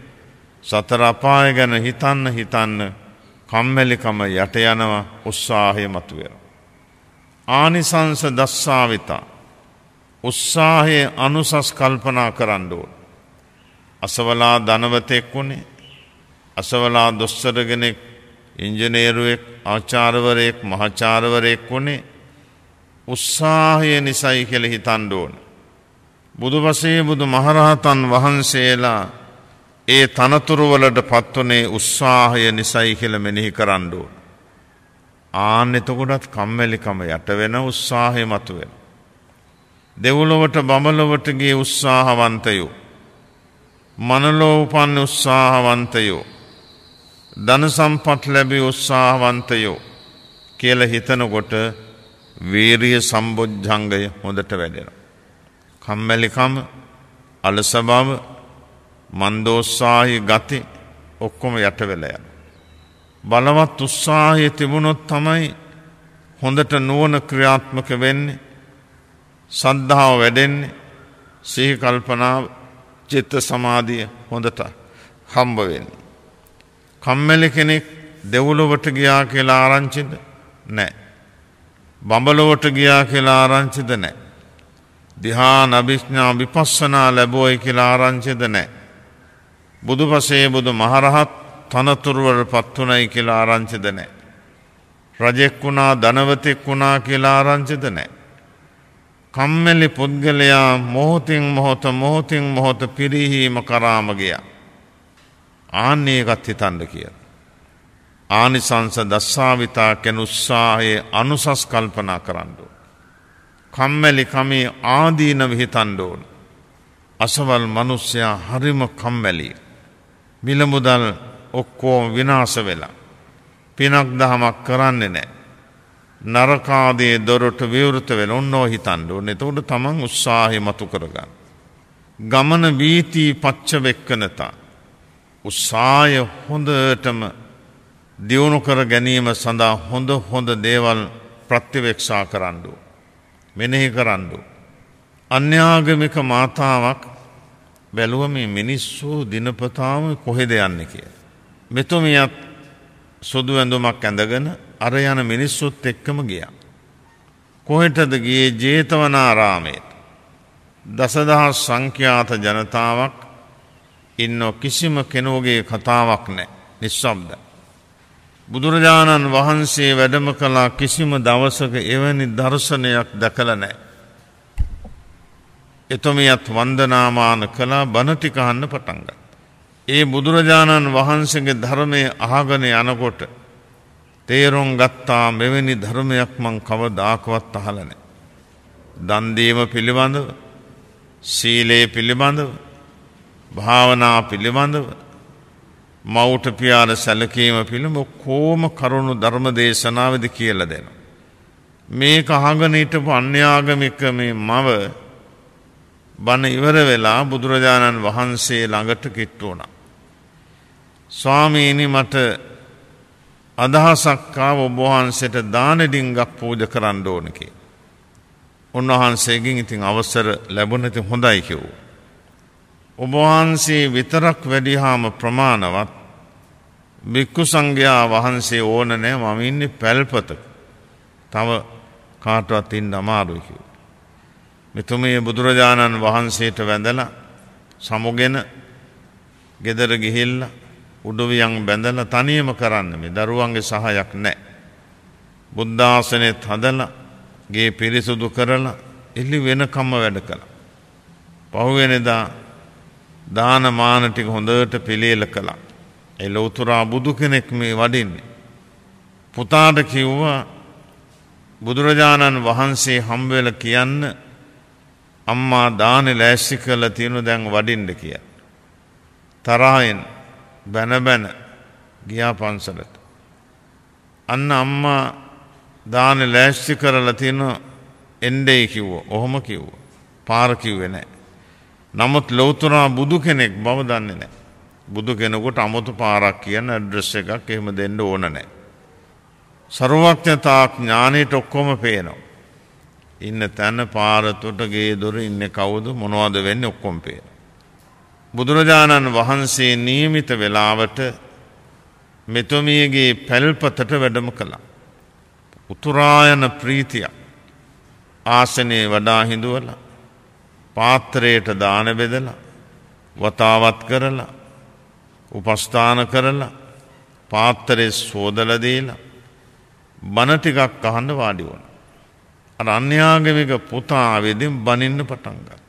සතර අපාය ගැන හිතන්න කම්මැලිකම යට යනවා, උත්සාහය මතු වෙනවා. ආනිසංස දස්සාවිතා, උත්සාහයේ අනුසස් කල්පනා කරන්න ඕන. අසවලා ධනවතෙක් වුණේ, අසවලා දොස්තර කෙනෙක්, ඉංජිනේරුවෙක්, ආචාර්යවරයෙක්, මහාචාර්යවරයෙක් වුණේ උත්සාහය නිසයි කියලා හිතන්න ඕන. බුදුපසේ බුදු මහරහතන් වහන්සේලා ඒ තනතුරු වලට පත්වනේ උත්සාහය නිසයි කියලා මෙනෙහි කරන්න ඕන. එතකොටත් කම්මැලිකම යට වෙන, උත්සාහය මතුවෙන. දෙව්ලොවට බඹලොවට ගිය උත්සාහවන්තයෝ, මනලෝ උපන් උත්සාහවන්තයෝ, ධන සම්පත් ලැබී උත්සාහවන්තයෝ කියලා හිතනකොට වීරිය සම්බොජ්ජංගය හොඳට වැඩෙනවා. කම්මැලිකම, අලස බව, මන්දෝත්සාහී ගති ඔක්කොම යට වෙලා යනවා. බලවත් උත්සාහය තිබුණොත් තමයි හොඳට නුවණ ක්‍රියාත්මක වෙන්නේ, සද්ධාව වැඩෙන්නේ, සිහි කල්පනාව, චිත්ත සමාධිය හොඳට හම්බ වෙන්නේ. කම්මැලි කෙනෙක් දෙව්ලොවට ගියා කියලා ආරංචිද නැහැ. බඹලොවට ගියා කියලා ආරංචිද නැහැ. ධ්‍යාන, අභිඥා, විපස්සනා ලැබුවයි කියලා ආරංචිද නැහැ. බුදුපසේ බුදු මහරහත් තනතුරු වලට පත් වුණයි කියලා ආරංචිද නැහැ. රජෙක් වුණා, ධනවතෙක් වුණා කියලා ආරංචිද නැහැ. කම්මැලි පුද්ගලයා මොහොතින් මොහොත පිරිහීම කරාම ගියා. ඒකත් හිතන්න කියලා. ආනිසංස දස්සාවිතා කියන උත්සාහයේ අනුසස් කල්පනා කරන්න ඕන. කම්මැලි කමේ ආදීනව හිතන්න ඕන. අසවල් මිනිස්සයා හරිම කම්මැලි. මිල මුදල් ඔක්කොම විනාශ වෙලා, පිනක් දහමක් කරන්නේ නැහැ. නරකාදී දොරට විවෘත වෙන ඔන්නෝ හිතන්න ඕනේ. එතකොට තමන් උත්සාහය මතු කරගන්න. ගමන වීති පච්ච වෙක්කනතා, උත්සාහය හොඳටම දියුණු කර ගැනීම සඳහා හොඳ දේවල් ප්‍රතිවේක්ෂා කරන්න ඕන, මෙනෙහි කරන්න ඕන. අන්‍යාගමික මාතාවක් බැලුව මේ මිනිස්සු දිනපතාම කොහෙද යන්නේ කියලා. මෙතුමියත් සුදු ඇඳුමක් ඇඳගෙන අර යන මිනිස්සුත් එක්කම ගියා. කොහෙටද ගියේ? ජේතවනාරාමයට. දසදහස් සංඛ්‍යාත ජනතාවක් ඉන්න කිසිම කෙනෙකුගේ කතාවක් නැහැ. නිශ්ශබ්ද. බුදුරජාණන් වහන්සේ වැඩම කළා කිසිම දවසක එවැනි දර්ශනයක් දැකලා නැහැ. එතුමියත් වන්දනාමාන කළා, බණ ටික අහන්න පටන් ගත්තා. ඒ බුදුරජාණන් වහන්සේගේ ධර්මය අහගෙන යනකොට තේරුම් ගත්තා මෙවැනි ධර්මයක් මං කවදාකවත් අහලා නැහැ. දන් දීම පිළිබඳව, සීලය පිළිබඳව, භාවනා පිළිබඳව, මවුට පියාට සැලකීම පිළිබඳව කොහොම කරුණු ධර්ම දේශනාවේදී කියලා දෙනවා. මේක අහගෙන හිටපු අන්‍යාගමික මේ මව බණ ඉවර වෙලා බුදුරජාණන් වහන්සේ ළඟට කිට්ටු වුණා. ස්වාමීනි මට අදහසක් ආව ඔබ වහන්සේට දාන ඩිංගක් පූජා කරන්න ඕන කියලා. උන්වහන්සේගෙන් ඉතින් අවසර ලැබුණ ඉතින් හොඳයි කිව්වා. ඔබ වහන්සේ විතරක් වැඩිහාම ප්‍රමාණවත්, භික්ඛු සංඝයා වහන්සේ ඕන නැහැ, මම ඉන්නේ පැල්පතක. තව කාටවත් ඉන්න අමාරුයි කිව්වා. මෙතුමිය බුදුරජාණන් වහන්සේට වැඳලා සමුගෙන ගෙදර ගිහිල්ලා උඩුවියන් බැඳලා තනියම කරන්න, මේ දරුවන්ගේ සහායක් නැහැ. බුද්ධාසනෙත් හදලා ගේ පිරිසුදු කරලා එළි වෙනකම්ම වැඩ කළා. පහුවෙනදා දාන මාන ටික හොඳට පිළියෙල කළා. ඒ ලෞතුරා බුදු කෙනෙක් මේ වඩින්නේ. පුතාට කිව්වා බුදුරජාණන් වහන්සේ හම්බ වෙලා කියන්න අම්මා දානේ ලෑස්ති කරලා තියෙනු දැන් වඩින්න කියලා. තරහෙන් බැන ගියා පන්සලට. අන්න අම්මා දානේ ලෑස්ති කරලා තියෙන එන්නේ කිව්වා. ඔහොම කිව්වා. පාර කිව්වේ නැහැ. නමුත් ලෞතුරා බුදු කෙනෙක් බව දන්නේ නැහැ. බුදු කෙනෙකුට 아무තු පාරක් කියන ඇඩ්‍රස් එකක් එහෙම දෙන්න ඕන නැහැ. සර්වඥතා ඥානෙට ඔක්කොම පේනවා. ඉන්න තැන පාරතොට ගේ දොර ඉන්නේ කවුද මොනවද වෙන්නේ ඔක්කොම පේනවා. බුදුරජාණන් වහන්සේ නියමිත වේලාවට මෙතුමියගේ පැල්පතට වැඩම කළා. උතුරායන ප්‍රීතිය ආසනේ වඩා හිඳුවලා පාත්‍රයට දාන බෙදලා වතාවත් කරලා උපස්ථාන කරලා පාත්‍රයේ සෝදලා දීලා බණ ටිකක් අහන්න වාඩි වුණා. අර අන්‍යාගමික පුතා වෙදින් බනින්න පටන් ගත්තා.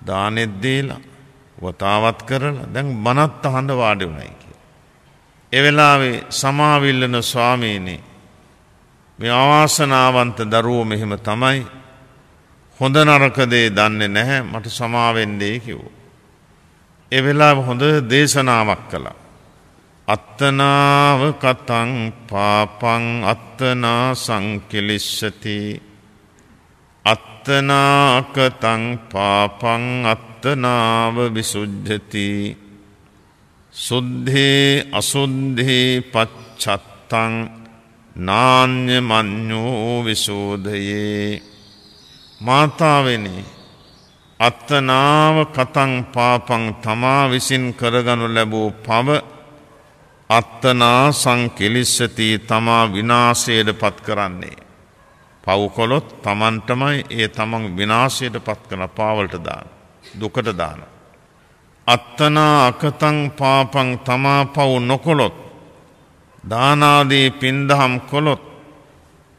දානෙත් දීලා වතාවත් කරලා දැන් බණත් අහන්න වාඩි වුණයි කියලා. ඒ වෙලාවේ සමාවිල්ලන ස්වාමීනි මේ අවාසනාවන්ත දරුවෝ මෙහෙම තමයි, හොඳ නරක දේ දන්නේ නැහැ, මට සමා වෙන්නේ කිව්වා. ඒ වෙලාව හොඳ දේශනාවක් කළා. අත්තනාව කතං පාපං අත්තනා සංකිලිස්සති, අත්තනාකතං පාපං අත්තනාව විසුද්ධති, සුද්ධේ අසුද්ධේ පච්චත්තං නාඤ්ඤ මඤ්ඤෝ විසෝධයේ. මාතාවෙනි, අත්තනාව කතං පාපං තමා විසින් කරගනු ලැබූ පව අත්තනා සංකිලිස්සති තමා විනාශයට පත් කරන්නේ. පව් කළොත් තමන්ටමයි ඒ තමන් විනාශයට පත් කරන, පාවලට දාන, දුකට දාන. අත්තනා අකතං පාපං තමා පව් නොකොළොත්, දානාදී පින්දහම් කොළොත්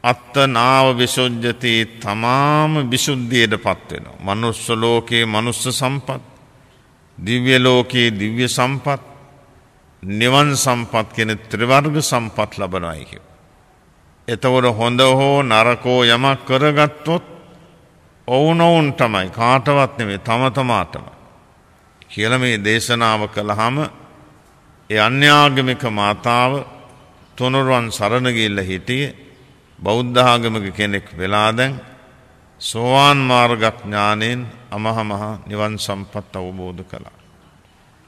අත්තනාව විසුද්ධති තමාම විසුද්ධියට පත් වෙනවා. මනුස්ස ලෝකේ මනුස්ස සම්පත්, දිව්‍ය ලෝකේ දිව්‍ය සම්පත්, නිවන් සම්පත් කියන ත්‍රිවර්ග සම්පත් ලබනවායි කිය. එතකොට හොඳ හෝ නරකෝ යමක් කරගත්තොත් ඔවුනොවුන් තමයි, කාටවත් නෙමෙයි, තම තමාටම කියලා මේ දේශනාව කළාම ඒ අන්‍යාගමික මාතාව තුනුරුවන් සරණ ගිහිල්ලා හිටියේ බෞද්ධ ආගමික කෙනෙක් වෙලා දැන් සෝවාන් මාර්ග ඥාණයෙන් අමහා මහ නිවන් සම්පත් අවබෝධ කළා.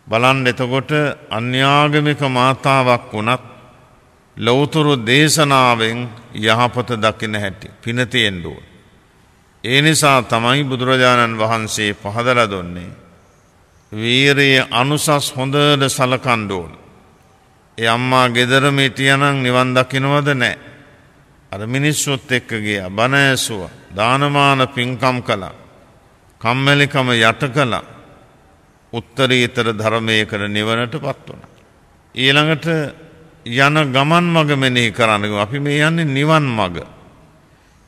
බලන්න එතකොට අන්‍යාගමික මාතාවක් වුණත් ලෞතුරු දේශනාවෙන් යහපත දකින්න හැටි පින තියෙන්න ඕන. ඒ නිසා තමයි බුදුරජාණන් වහන්සේ පහදලා දුන්නේ වීරයේ අනුසස් හොඳට සලකන්න ඕන. ඒ අම්මා ගෙදරම හිටියනම් නිවන් දකින්නවද නැහැ. අර මිනිස්සුත් එක්ක ගියා, බණ ඇසුවා, දානමාන පින්කම් කළා, කම්මැලිකම යට කළා, උත්තරීතර ධර්මයකට නිවනටපත් වුණා. ඊළඟට යන ගමන් මඟ මෙනෙහි කරන්න. අපි මේ යන්නේ නිවන් මඟ.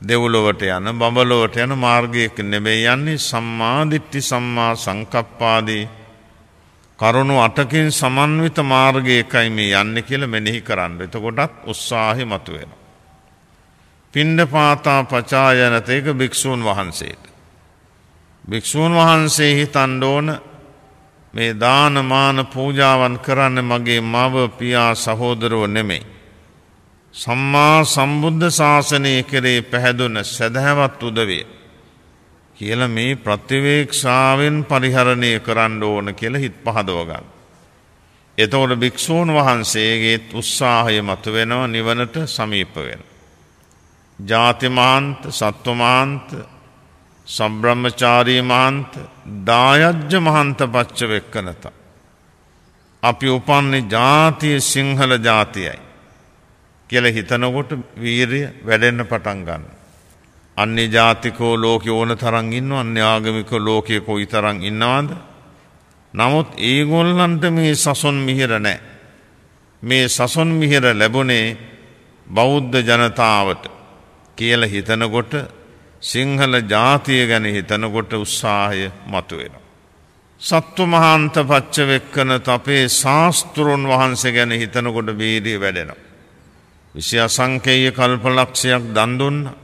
දෙව්ලොවට යන, බඹලොවට යන මාර්ගයක නෙමෙයි යන්නේ. සම්මා දිට්ඨි, සම්මා සංකප්පාදී කරුණු 8කින් සමන්විත මාර්ගයකයි මේ යන්නේ කියලා මෙනෙහි කරන්න. එතකොටත් උත්සාහය මතුවෙනවා. පිණ්ඩපාතා පචායනත ඒක භික්ෂූන් වහන්සේට. භික්ෂූන් වහන්සේ හිතන්න ඕන මේ දාන මාන පූජාවන් කරන්න මගේ මව පියා සහෝදරව නෙමෙයි. සම්මා සම්බුද්ධ ශාසනය කෙරේ පැහැදුන සදහැවත් උදවිය කියලා මේ ප්‍රතිවේක්ෂාවෙන් පරිහරණය කරන්න ඕන කියලා හිත පහදව ගන්න. එතකොට භික්ෂූන් වහන්සේගේ උත්සාහය මතුවෙනවා නිවනට සමීප වෙන. ජාති මහන්ත, සත්ව මහන්ත, සම්බ්‍රහ්මචාරී මහන්ත, දායජ්‍ය මහන්ත පච්ච වෙක්කනත. අපි උපන්නේ ජාතිය සිංහල ජාතියයි කියලා හිතනකොට වීරිය වැඩෙන්න පටන් ගන්න. අන්‍ය ජාතිකෝ ලෝකේ ඕන තරම් ඉන්නවා, අන්‍ය ආගමිකෝ ලෝකයේ කොයි තරම් ඉන්නවද? නමුත් ඒගොල්ලන්ට මේ සසොන් මිහිර නැහැ. මේ සසොන් මිහිර ලැබුණේ බෞද්ධ ජනතාවට කියලා හිතනකොට සිංහල ජාතිය ගැන හිතනකොට උත්සාහය මතුවෙනවා. සත්ව මහන්ත පච්ච වෙක්කනත අපේ ශාස්ත්‍රුන් වහන්සේ ගැන හිතනකොට වීරිය වැඩෙනවා. විෂය අසංකේය කල්පලක්ෂයක් දන් දුන්නා,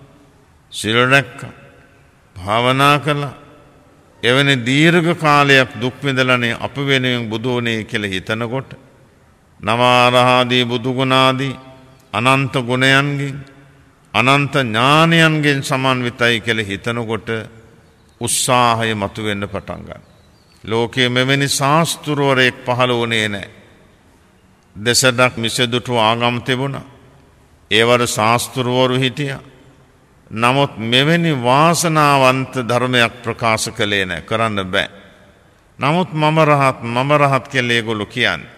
සිල් රැක්කා, භාවනා කළා. එවැනි දීර්ඝ කාලයක් දුක් විඳලානේ අප වෙනුවෙන් බුදු වුණේ කියලා හිතනකොට නවාරහාදී බුදු ගුණාදී අනන්ත ගුණයන්ගෙන් අනන්ත ඥානයන්ගෙන් සමන්විතයි කියලා හිතනකොට උත්සාහය මතුවෙන්න පටන් ගන්නවා. ලෝකයේ මෙවැනි ශාස්ත්‍රවරයෙක් පහළ වුණේ නැහැ. දෙසඩක් මිසදුටු ආගම් තිබුණා. ඒවර ශාස්ත්‍රවරු හිටියා. නමුත් මෙවැනි වාසනාවන්ත ධර්මයක් ප්‍රකාශ කළේ නැහැ. කරන්න බෑ. නමුත් මම රහත් කියලා ඒගොල්ලෝ කියන්නේ.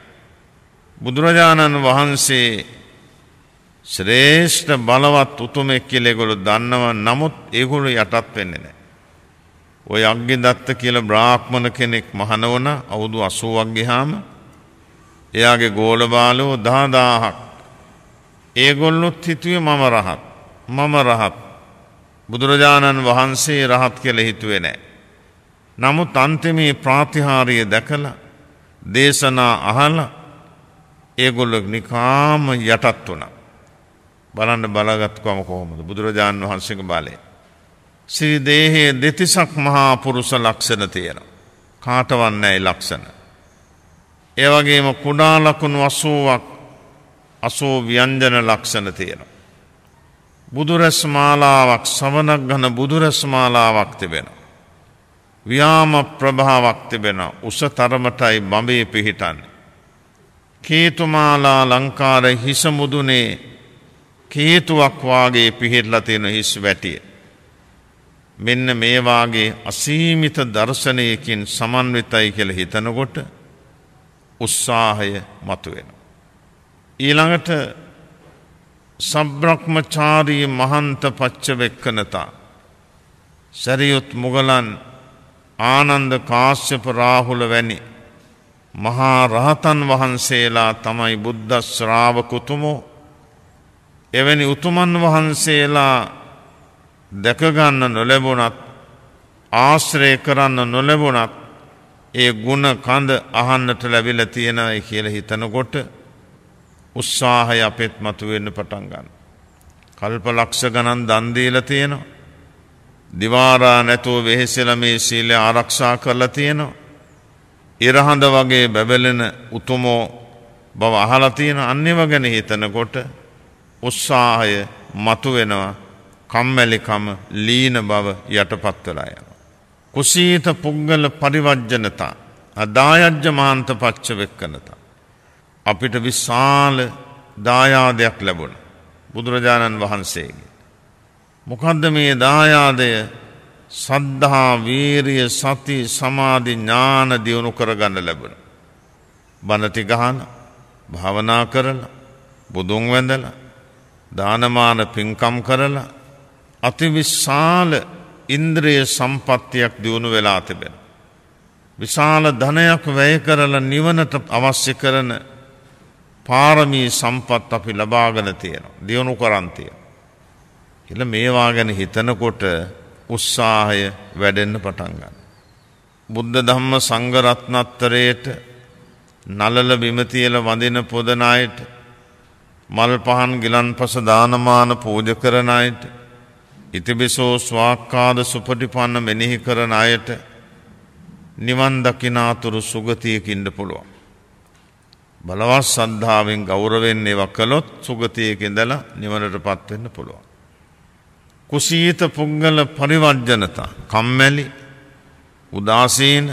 බුදුරජාණන් වහන්සේ ශ්‍රේෂ්ඨ බලවත් උතුමෙක් කියලා ඒගොල්ලෝ දන්නවා. නමුත් ඒගොල්ලෝ යටත් වෙන්නේ නැහැ. ඔය අග්ගිදත්ත කියලා බ්‍රාහ්මණ කෙනෙක් මහණ වුණා අවුරුදු 80ක් ගියාම. එයාගේ ගෝල බාලෝ 10000ක්. ඒගොල්ලොත් හිතුවේ මම රහත්. බුදුරජාණන් වහන්සේ රහත් කියලා හිතුවේ නැහැ. නමුත් අන්තිමේ ප්‍රාතිහාර්ය දැකලා දේශනා අහලා ඒගොල්ලෝ නිකාම යටත් වුණා. බලන්න බලගත්කම කොහොමද බුදුරජාණන් වහන්සේගේ බලය. ශ්‍රී දේහයේ දෙතිසක් මහා පුරුෂ ලක්ෂණ තියෙනවා. කාටවත් නැහැ ලක්ෂණ. ඒ වගේම කුඩා ලකුණු 80ක් 80 ව්‍යංජන ලක්ෂණ තියෙනවා. බුදුරස් මාලාවක් සවනක් ගන්න බුදුරස් මාලාවක් තිබෙනවා. ව්‍යාම ප්‍රභාවක් තිබෙනවා. උස තරමටයි බඹේ පිහිටන්නේ. කේතුමාලා ලංකාර හිස මුදුනේ කේතුවක් වාගේ පිහිටලා තියෙන හිස් වැටිය. මෙන්න මේ වාගේ අසීමිත දර්ශනයකින් සමන්විතයි කියලා හිතනකොට උත්සාහය මතුවෙනවා. ඊළඟට සබ්‍රක්‍මචාරී මහන්ත පච්ච වෙක්කනතා. සරියුත් මුගලන් ආනන්ද කාශ්‍යප රාහුල වැනි මහා රහතන් වහන්සේලා තමයි බුද්ධ ශ්‍රාවක උතුමෝ. එවැනි උතුමන් වහන්සේලා දැකගන්න නොලැබුණත් ආශ්‍රය කරන්න නොලැබුණත් ඒ ගුණ කඳ අහන්නට ලැබිලා තියෙනයි කියලා හිතනකොට උත්සාහය අපෙත් මතුවෙන්න පටන් ගන්නවා. කල්ප ලක්ෂ ගණන් දන් දීලා තියෙනවා. දිවාරා නැතුව වෙහෙසලා මේ සීලය ආරක්ෂා කරලා තියෙනවා. ඉරහඳ වගේ බැබලෙන උතුමෝ බව අහලා තියෙන අන්නේව ගැන හිතනකොට උත්සාහය මතුවෙනවා. කම්මැලිකම ලීන බව යටපත් වෙලා යනවා. කුසීත පුද්ගල පරිවර්ජනතා අදායජ්‍ය මහන්ත පච්ච වෙක්කනතා. අපිට විශාල දායාදයක් ලැබුණා බුදුරජාණන් වහන්සේගේ. මොකද්ද මේ දායාදය? සද්ධා වීරිය සති සමාධි ඥාන දියුණු කරගන්න ලැබුණ. බණ ටික අහන භාවනා කරලා බුදුන් වැඳලා දානමාන පින්කම් කරලා අතිවිශාල ඉන්ද්‍රිය සම්පත්තියක් දියුණු වෙලා තිබෙන. විශාල ධනයක් වැය කරලා නිවනට අවශ්‍ය කරන පාරමී සම්පත් අපි ලබාගෙන තියෙනවා. දියුණු කරන් තියෙනවා. කියලා මේවා ගැන හිතනකොට උත්සාහය වැඩෙන්න පටන් ගන්නවා. බුද්ධ ධම්ම සංඝ රත්නත්‍රයේට නලල බිම තියලා වඳින පොදන අයට, මල් පහන් ගිලන්පස දානමාන පූජ කරන අයට, ඉතිබිසෝ ස්වාක්කාද සුපටිපන්න මෙනෙහි කරන අයට නිවන් දකිනාතුරු සුගතියක ඉන්න පුළුවන්. බලවත් ශ්‍රද්ධාවෙන් ගෞරවයෙන් ඒවා කළොත් සුගතියක ඉඳලා නිවනටපත් වෙන්න පුළුවන්. කුසීත පුද්ගල පරිවර්ජනතා, කම්මැලි, උදාසීන,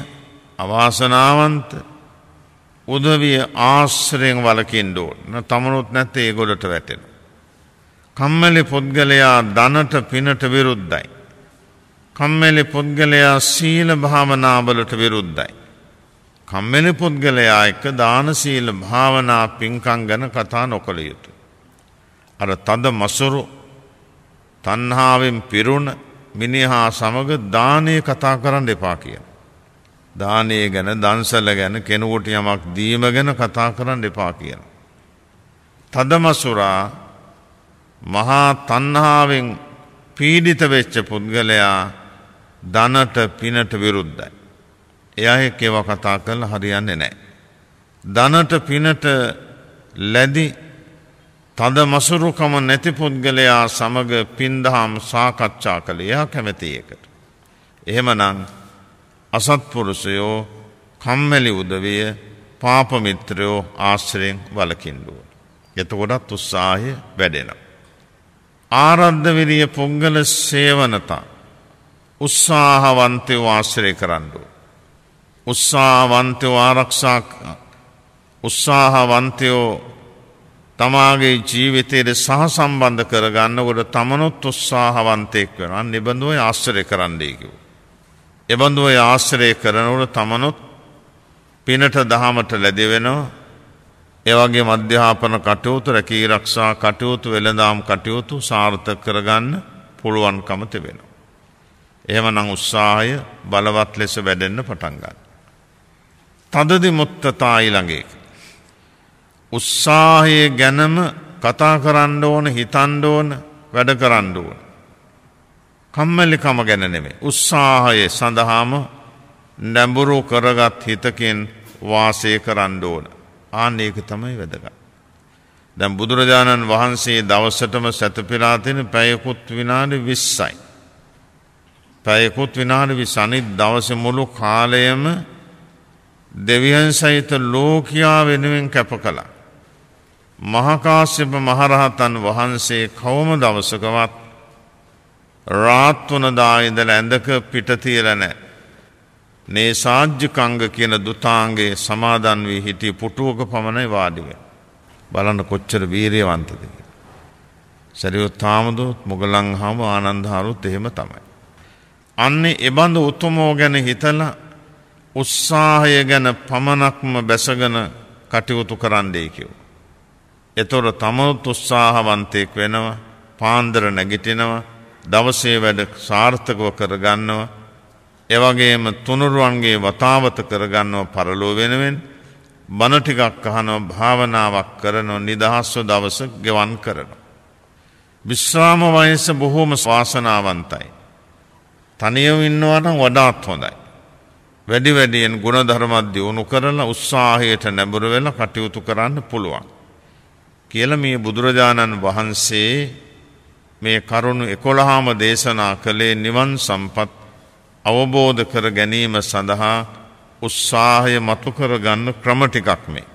අවාසනාවන්ත, උදවිය ආශ්‍රයෙන් වළකින්න ඕන. තමනුත් නැත්නම් ඒගොල්ලට වැටෙනවා. කම්මැලි පුද්ගලයා ධනට පිනට විරුද්ධයි. කම්මැලි පුද්ගලයා සීල භාවනා වලට විරුද්ධයි. කම්මැලි පුද්ගලයා එක්ක දාන සීල භාවනා පින්කම් ගැන කතා නොකළ යුතුයි. අර තද මසුරු තණ්හාවෙන් පිරුණ මිනිහා සමග දානේ කතා කරන්න එපා කියන. දානේ ගැන, දන්සල ගැන, කෙනෙකුට යමක් දීම ගැන කතා කරන්න එපා කියන. තද මසුරා මහා තණ්හාවෙන් පීඩිත වෙච්ච පුද්ගලයා ධනට පිනට විරුද්ධයි. එයා එක්ක ඒවා කතා කරලා හරියන්නේ නැහැ. ධනට පිනට ලැබි තද මසුරුකම නැති පුද්ගලයා සමග පින්දහම් සාකච්ඡා කළ එයා කැමති එකට. එහෙමනම් අසත්පුරුෂයෝ, කම්මැලි උදවිය, පාප මිත්‍රයෝ ආශ්‍රයෙන් වළකින්න ඕන. එතකොටත් උත්සාහය වැඩෙනවා. ආරද්ධ විරිය පුද්ගල සේවනතා, උත්සාහවන්තයෝ ආශ්‍රය කරන්න ඕන. උත්සාහවන්තයෝ ආරක්ෂා, උත්සාහවන්තයෝ තමාගේ ජීවිතයට සහසම්බන්ධ කරගන්නකොට තමනුත් උත්සාහවන්තයෙක් වෙනවා. නිබඳුව ආශ්‍රය කරන්නයි කිව්වා. එබඳුව ආශ්‍රය කරනකොට තමනුත් පිනට දහමට ලැබෙ වෙනවා. ඒ වගේම අධ්‍යාපන කටයුතු, රැකී ආරක්ෂා කටයුතු, වෙළඳාම් කටයුතු සාර්ථක කරගන්න පුළුවන්කම තිබෙනවා. එහෙමනම් උත්සාහය බලවත් ලෙස වැඩෙන්න පටන් ගන්නවා. තදදි මුත්තතා ඊළඟ එක. උත්සාහය ගැනම කතා කරන්න ඕන, හිතන්න ඕන, වැඩ කරන්න ඕන. කම්මැලිකම ගැන නෙමෙයි. උත්සාහය සඳහාම නැඹුරු කරගත් හිතකින් වාසය කරන්න ඕන. ආන්න ඒක තමයි වැදගත්. දැන් බුදුරජාණන් වහන්සේ දවසටම සැතපීලා තියෙන පැයකුත් විනාඩි 20යි. පැයකුත් විනාඩි 20 අනිත් දවසේ මුළු කාලයම දෙවියන් සහිත ලෝකයා වෙනුවෙන් කැප කළා. මහා කාශ්‍යප මහරහතන් වහන්සේ කවම දවසකවත් රාත් වුණදා ඉඳලා ඇඳක පිට තියලා නැහැ. මේ සාජ්ජකංග කියන දුතාංගේ සමාදන් වී හිටිය පුටුවක පමණයි වාඩි වෙන්නේ. බලන්න කොච්චර වීරියවන්තද කියලා. සරියුත් හාමුදුරුවෝ, මොගලන් හාමුදුරුවෝ, ආනන්ද හාමුදුරුවෝත් එහෙම තමයි. අන්නේ එබඳු උතුමෝ ගැන හිතලා උත්සාහය ගැන පමණක්ම බැසගෙන කටයුතු කරන්නයි කිව්වා. ඒතොර තමනුත් උත්සාහවන්තයෙක් වෙනවා, පාන්දර නැගිටිනවා, දවසේ වැඩ සාර්ථකව කරගන්නවා. ඒ වගේම තුනුරුවන්ගේ වතාවත කරගන්නවා පරලෝ වෙනුවෙන්. බණ ටිකක් අහනවා, භාවනාවක් කරනවා, නිදහස්ව දවස ගෙවන් කරනවා. විශ්‍රාම වයස බොහෝම වාසනාවන්තයි. තනියම ඉන්නවා නම් වඩාත් හොඳයි. වැඩි වැඩියෙන් ගුණධර්ම දියුණු කරලා උත්සාහයට නැඹුරු වෙලා කටයුතු කරන්න පුළුවන් කියලා මේ බුදුරජාණන් වහන්සේ මේ කරුණු 11ම දේශනා කළේ නිවන් සම්පත් අවබෝධ කර ගැනීම සඳහා උත්සාහය මතු කරගන්න ක්‍රම ටිකක් මේ.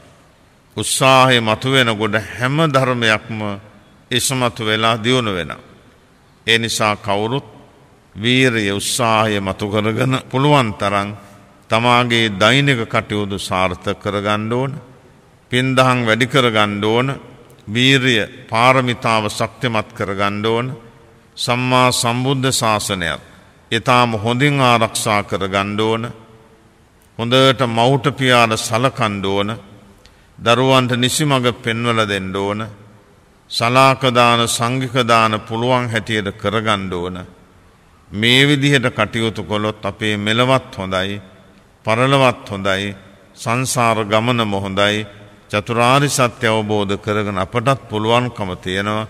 උත්සාහය මතු වෙනකොට හැම ධර්මයක්ම ඉස්මතු වෙලා දියුණු වෙනවා. ඒ නිසා කවුරුත් වීරිය උත්සාහය මතු කරගෙන පුළුවන් තරම් තමාගේ දෛනික කටයුතු සාර්ථක කරගන්න ඕන. පින්දහම් වැඩි කරගන්න ඕන. වීරිය පාරමිතාව ශක්තිමත් කරගන්න ඕන. සම්මා සම්බුද්ධ ශාසනයත් ඊටාම හොඳින් ආරක්ෂා කර ගන්න ඕන. හොඳට මවුට පියාට සලකන්න ඕන. දරුවන්ට නිසිමඟ පෙන්වලා දෙන්න ඕන. සලාක දාන සංඝික දාන පුළුවන් හැටියට කරගන්න ඕන. මේ විදිහට කටයුතු කළොත් අපේ මෙලවත් හොඳයි, පරලොවත් හොඳයි, සංසාර ගමනම හොඳයි. චතුරාර්ය සත්‍ය අවබෝධ කරගෙන අපටත් පුළුවන්කම තියෙනවා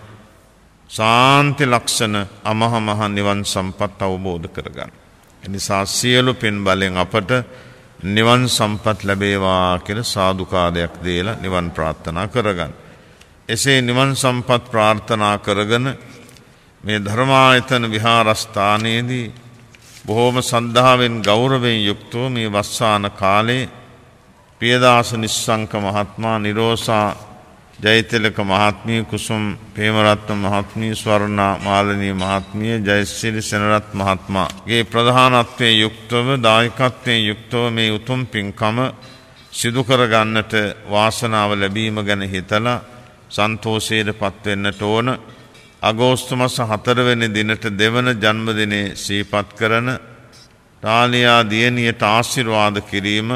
සාන්ති ලක්ෂණ අමහ මහ නිවන් සම්පත් අවබෝධ කරගන්න. එනිසා සියලු පින් බලෙන් අපට නිවන් සම්පත් ලැබේවා කියලා සාදුකාරයක් දීලා නිවන් ප්‍රාර්ථනා කරගන්න. එසේ නිවන් සම්පත් ප්‍රාර්ථනා කරගෙන මේ ධර්මායතන විහාරස්ථානයේදී බොහෝම සද්ධාවෙන් ගෞරවයෙන් යුක්තව මේ වස්සාන කාලේ පියදාස නිස්සංක මහත්මයා, නිරෝසා ජයතිලක මහත්මිය, කුසුම් ප්‍රේමරත්න මහත්මිය, ස්වර්ණා මාලනී මහත්මිය, ජයසිරි සෙනරත් මහත්මයාගේ ප්‍රධානත්වයෙන් යුක්තව දායකත්වයෙන් යුක්තව මේ උතුම් පින්කම සිදු කර ගන්නට වාසනාව ලැබීම ගැන හිතලා සන්තෝෂයට පත්වෙන්නට ඕන. අගෝස්තු මාස 4 වෙනි දිනට දෙවන ජන්මදිනයේ සිහිපත් කරන ටාලියා දියණියට ආශිර්වාද කිරීම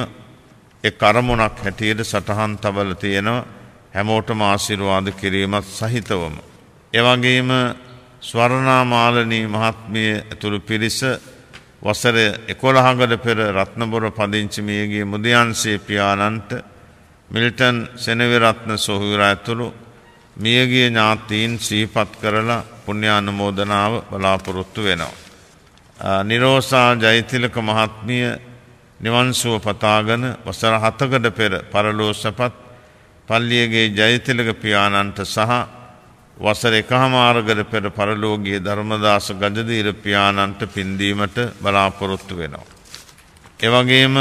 එක් අරමුණක් හැටියට සටහන් තබල තියෙනවා. හැමෝටම ආශිර්වාද කිරීමත් සහිතවම. එවැගේම ස්වර්ණා මාලනී මහත්මිය ඇතුළු පිරිස වසර 11කට පෙර රත්නපුර පදිංචි මියගිය මුදියන්සේ පියාණන්ට මිල්ටන් සෙනවිරත්න සොහොයුරා ඇතුළු මියගිය ඥාතීන් සිහිපත් කරලා පුණ්‍යානුමෝදනාව බලාපොරොත්තු වෙනවා. නිරෝසා ජයතිලක මහත්මිය නිවන් සුව පතාගෙන වසර 7කට පෙර පරලෝ සැපත් පල්ලියගේ ජයතිලක පියාණන්ට සහ වසර 1මාරකට පෙර පරලෝ ගිය ධර්මදාස ගජදීර පියාණන්ට පින්දීමට බලාපොරොත්තු වෙනවා. එවැගේම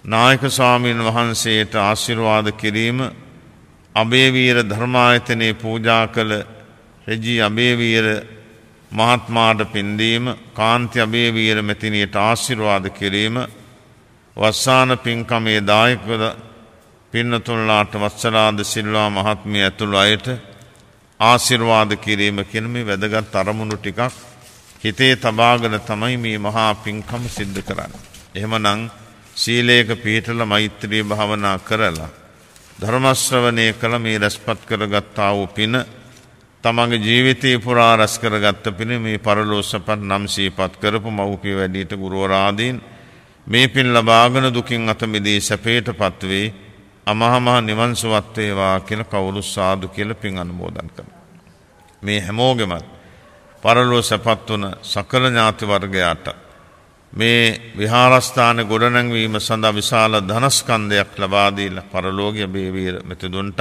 නායක ස්වාමීන් වහන්සේට ආශිර්වාද කිරීම, අබේවීර ධර්මායතනයේ පූජා කළ රෙජී අබේවීර මහත්මාට පින්දීම, කාන්ති අබේවීර මෙතිනියට ආශිර්වාද කිරීම, වස්සාන පින්කමේ දායක පින්නතුන්ලාට වත්සලාද සිල්වා මහත්මිය ඇතුළු අයට ආශිර්වාද කිරීම කියන මේ වැදගත් අරමුණු ටිකක් හිතේ තබාගෙන තමයි මේ මහා පින්කම සිද්ධ කරන්නේ. එහෙමනම් සීලයක පිළිපදලා මෛත්‍රී භාවනා කරලා ධර්ම ශ්‍රවණය කළ මේ රැස්පත් කරගත්තා වූ පින තමගේ ජීවිතේ පුරා රැස් කරගත්ත පින මේ පරලෝසපත් නම් සීපත් කරපු මව්පිය වැඩිහිට ගුරුවරයාදීන් මේ පින් ලබාගෙන දුකින් අත මිදී සැපයටපත් වේ අමහා මහ නිවන් සුවත් වේවා කියලා කවුරු සාදු කියලා පින් අනුමෝදන් කරනවා. මේ හැමෝගෙම පරලෝසපත් වුණ සකල ඥාති වර්ගයාට මේ විහාරස්ථාන ගොඩනැංවීම සඳහා විශාල ධනස්කන්ධයක් ලබා දීලා පරලෝකීය බේවීර මෙතුදුන්ටත්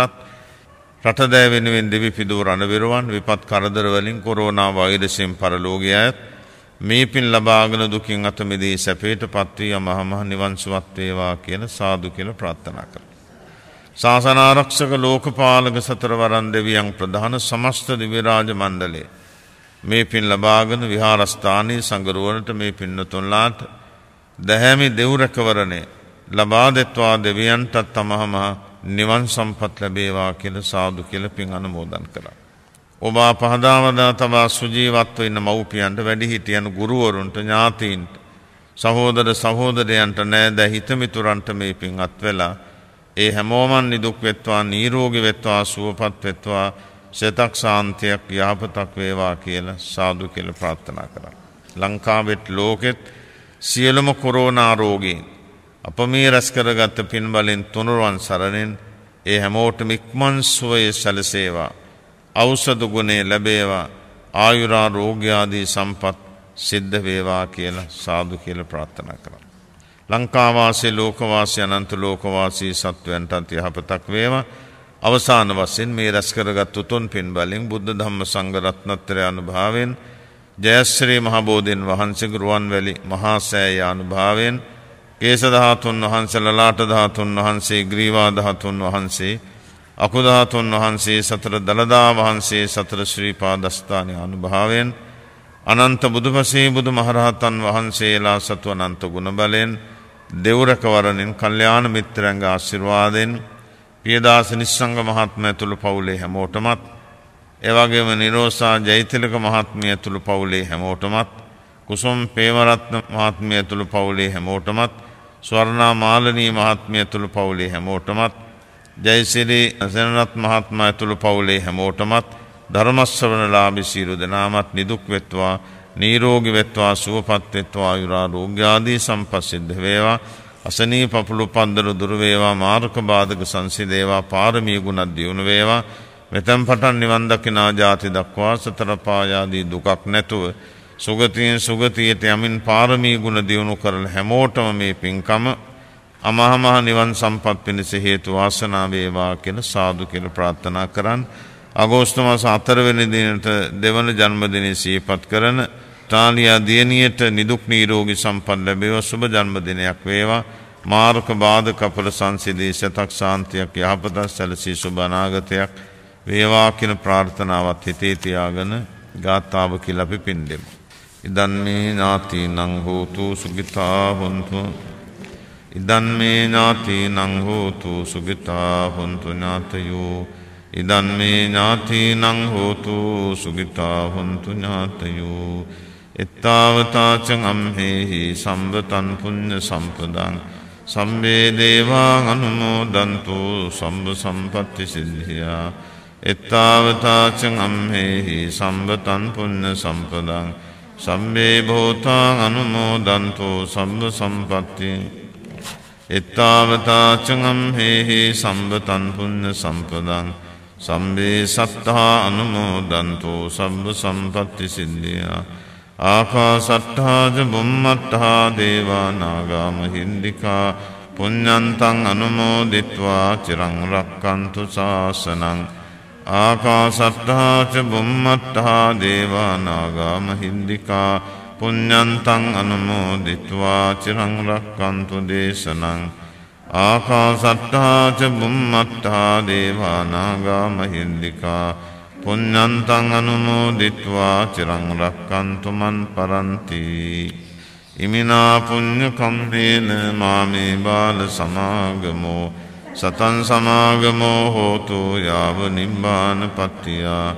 රටදෑ වෙනුවෙන් දෙවි පිදූ රණවිරුවන් විපත් කරදර වලින් කොරෝනා වෛරසයෙන් පරලෝකීයත් මේ පින් ලබාගෙන දුකින් අත මිදී සැපයටපත් වී අමහා මහ නිවන් සුවත් වේවා කියලා සාදු කියලා ප්‍රාර්ථනා කරනවා. ශාසන ආරක්ෂක ලෝකපාලක සතරවරන් දෙවියන් ප්‍රධාන සමස්ත දිව්‍ය රාජ මණ්ඩලය මේ පින් ලබාගෙන විහාරස්ථානයේ සංගරුවනට මේ පින්නතුන්ලාට දැහැමි දෙව් රැකවරණය ලබා දෙත්වා දෙවියන්ටත් තමහම නිවන් සම්පත් ලැබේවා කියලා සාදු කියලා පින් අනුමෝදන් කළා. ඔබ පහදාවදා තබා සුජීවත්ව ඉන්න මව්පියන්ට, වැඩිහිටියන්, ගුරුවරුන්ට, ඥාතීන්ට, සහෝදර සහෝදරයන්ට, නෑද හිතමිතුරන්ට මේ පින් අත්වෙලා ඒ හැමෝම නිදුක් වෙත්වා, නිරෝගී වෙත්වා, සුවපත් වෙත්වා, සිතක් ශාන්තියක් යහපතක් වේවා කියලා සාදු කියලා ප්‍රාර්ථනා කරා. ලංකාවෙත් ලෝකෙත් සියලුම කොරෝනා රෝගීන් අප මේ රැස් කරගත් පින් බලෙන් තුනුරුවන් සරණෙන් ඒ හැමෝටම ඉක්මන් සුවය සැලසේවා, ඖෂධ ගුණේ ලැබේවා, ආයුරාරෝග්‍ය ආදී සම්පත් සිද්ධ වේවා කියලා සාදු කියලා ප්‍රාර්ථනා කරා. ලංකාවාසී ලෝකවාසී අනන්ත ලෝකවාසී සත්වයන්ටත් යහපතක් වේවා. අවසාන වශයෙන් මේ රැස් කරගත් උතුම් පින් බලෙන් බුද්ධ ධම්ම සංඝ රත්නත්‍රය අනුභවයෙන්, ජයශ්‍රී මහ බෝධීන් වහන්සේගේ රුවන්වැලි මහා සෑය අනුභවයෙන්, කේශ ධාතුන් වහන්සේ, ලලාට ධාතුන් වහන්සේ, ග්‍රීවා ධාතුන් වහන්සේ, අකු ධාතුන් වහන්සේ, සතර දලදා වහන්සේ, සතර ශ්‍රී පාදස්ථානයේ අනුභවයෙන්, අනන්ත බුදුපසේ බුදු මහරහතන් වහන්සේලා සතු අනන්ත ගුණ බලෙන්, දෙව් රැකවරණෙන්, කල්යාණ මිත්‍රයන්ගේ ආශිර්වාදෙන්, පියදාස නිස්සංග මහත්මයා ඇතුළු පවුලේ හැමෝටමත්, එවැගේම නිරෝසා ජයතිලක මහත්මිය ඇතුළු පවුලේ හැමෝටමත්, කුසුම් පේමරත්න මහත්මිය ඇතුළු පවුලේ හැමෝටමත් ස්වර්ණා මාලනී මහත්මිය ඇතුළු පවුලේ හැමෝටමත් ජයසිරි සෙනරත් මහත්මයා ඇතුළු පවුලේ හැමෝටමත් ධර්ම ශ්‍රවණලාභී සියලු දෙනාමත් නිදුක් වෙත්වා නිරෝගී වෙත්වා සුවපත් වෙත්වා ආයුරාෝග්‍ය ආදී සම්පත් සිද්ධ වේවා අසනීප පපුළු පන්දරු දුර වේවා මාර්ග බාධක සංසිඳේවා පාරමී ගුණ දියුණු වේවා මෙතෙන් පටන් නිවන් දකිනා ජාති දක්වා සතර පායාදී දුකක් නැතුව සුගතියෙන් සුගතියට යමින් පාරමී ගුණ දියුණු කරන හැමෝටම මේ පින්කම අමහා මහ නිවන් සම්පත් පිණිස හේතු වාසනා වේවා කියලා සාදු කියලා ප්‍රාර්ථනා කරන් අගෝස්තු මාස 4 වෙනි දිනට දෙවන ජන්මදිනය සිහිපත් කරන තාලියා දියණියට නිදුක් නිරෝගී සම්පත් ලැබේවා සුබ ජන්මදිනයක් වේවා මාර්ග බාධක අපල සංසිදී සතක් ශාන්තියක් යහපතක් සැලසී සුබ අනාගතයක් වේවා කියන ප්‍රාර්ථනාවත් හිතේ තියාගෙන ගාථාව කියලා අපි පින්දෙමු. ඉදන් මේ ඥාතිනං හෝතු සුඛිතා හොන්තු ඉදන් මේ ඥාතිනං හෝතු සුඛිතා හොන්තු ඥාතයෝ ඉදන් මේ ඥාතිනං හෝතු සුඛිතා හොන්තු ඥාතයෝ එත්තාවතාචං අම්හෙහි සම්බතං පුඤ්ඤ සම්පදං සම්මේ දේවා අනුමෝදන්තු සම්බ සම්පත්ති සිද්ධියා එත්තාවතාචං අම්හෙහි සම්බතං පුඤ්ඤ සම්පදං සම්මේ භූතාං අනුමෝදන්තු සම්බ සම්පත්ති එත්තාවතාචං අම්හෙහි සම්බතං පුඤ්ඤ සම්පදං සම්මේ සත්තා අනුමෝදන්තු සම්බ සම්පත්ති සිද්ධියා ආකාසට්ඨා ච බුම්මට්ඨා දේවා නාග මහින්దికා පුඤ්ඤන්තං අනුමෝදිත්වා චිරං රක්칸තු ශාසනං ආකාසට්ඨා ච බුම්මට්ඨා දේවා නාග මහින්దికා පුඤ්ඤන්තං අනුමෝදිත්වා චිරං රක්칸තු දේශනං ආකාසට්ඨා ච බුම්මට්ඨා දේවා නාග මහින්దికා පුඤ්ඤන්තං අනුමෝදිත්වා චිරං රක්칸තු මන් පරන්ති ඉමිනා පුඤ්ඤ කම්මේන මාමේ බාල සමාගමෝ සතං සමාගමෝ හෝතු යාව නිබ්බානපත්තියා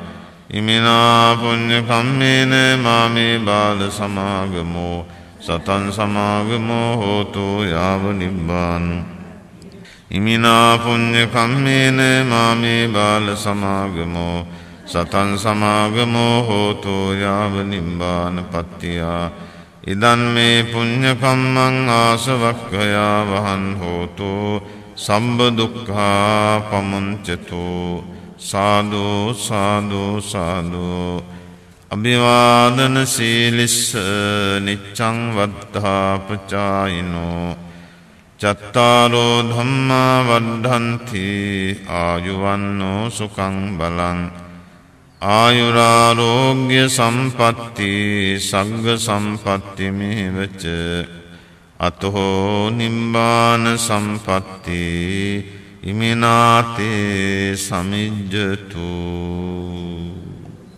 ඉමිනා පුඤ්ඤ කම්මේන මාමේ බාල සමාගමෝ සතං සමාගමෝ හෝතු යාව නිබ්බාන ඉමිනා පුඤ්ඤ කම්මේන මාමේ බාල සමාගමෝ සතං සමාගමෝ හෝතු යාව නිබ්බානපත්තියා ඉදන් මේ පුඤ්ඤ කම්මං ආසවක්ඛයා වහං හෝතු සම්බ දුක්ඛා පමුංචතු සාදු සාදු සාදු අභිවාදන සීලිස්ස නිච්ඡං වද්ධා පචායිනෝ චත්තාරෝ ධම්මා වද්ධන්ති ආයුවන්නෝ සුඛං බලං ආයුරාෝග්‍ය සම්පatti සග්ග සම්පatti මේවච අතෝ නිම්බාන සම්පatti ඉමිනාතේ සමිජ්ජතු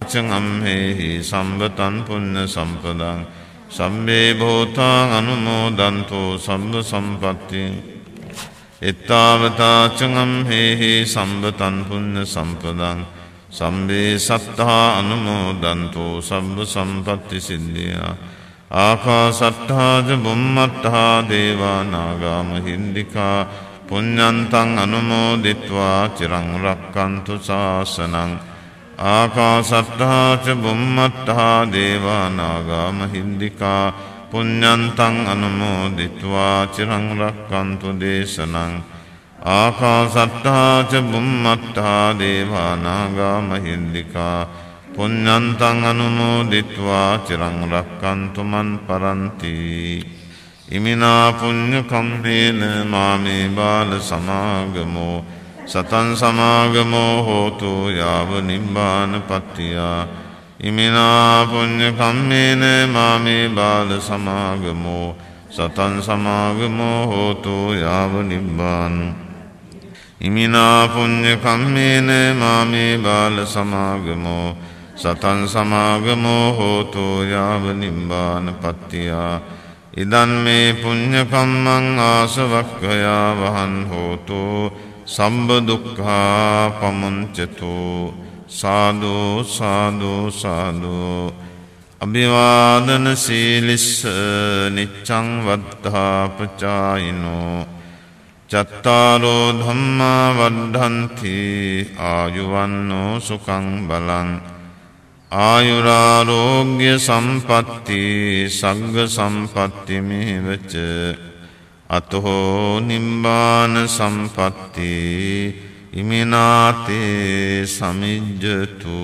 චං අම්හෙහි සම්බතං පුඤ්ඤ සම්පදං සම්මේ භූතාං අනුමෝදන්තු සම්බ සම්පatti එත්තාවතා චං අම්හෙහි සම්බතං පුඤ්ඤ සම්පදං සම්මේ සත්තා අනුමෝදන්තු සම්බ සම්පatti සිද්ධියා ආකාසට්ඨා ච බුම්මට්ඨා දේවා නාග මහින්దికා පුඤ්ඤන්තං අනුමෝදිත්වා චිරං රක්칸තු ශාසනං ආකාසට්ඨා ච බුම්මට්ඨා දේවා නාග මහින්దికා පුඤ්ඤන්තං අනුමෝදිත්වා චිරං රක්칸තු දේශනං ආකාසට්ඨා ච බුම්මට්ඨා දේවා නාග මහින්దికා පුඤ්ඤන්තං අනුමෝදිත්වා චිරං රක්칸තු මන් පරන්ති ඉමිනා පුඤ්ඤ කම්මේන මාමේ බාල සමාගමෝ සතං සමාගමෝ හෝතු යාව නිබ්බානපත්තියා ඉමිනා පුඤ්ඤ කම්මේන මාමේ බාල සමාගමෝ සතං සමාගමෝ හෝතු යාව නිබ්බාන ඉමිනා පුඤ්ඤ කම්මේන මාමේ බාල සමාගමෝ සතං සමාගමෝ හෝතු යාව නිබ්බානපත්තියා ඉදන් මේ පුඤ්ඤ කම්මං ආසවක්ඛයා වහං හෝතු සම්බ දුක්ඛා පමුංචතු සාදු සාදු සාදු අභිවාදන සීලිස්ස නිච්ඡං වද්ධාපචායිනෝ චත්තාරෝ ධම්මා වඩ්ඩන්ති ආයුවන්නෝ සුඛං බලං ආයුරාරෝග්‍ය සම්පatti සග්ග සම්පatti මේවච අතෝ නිම්බාන සම්පatti ඉමිනාතේ සමිජ්ජතු.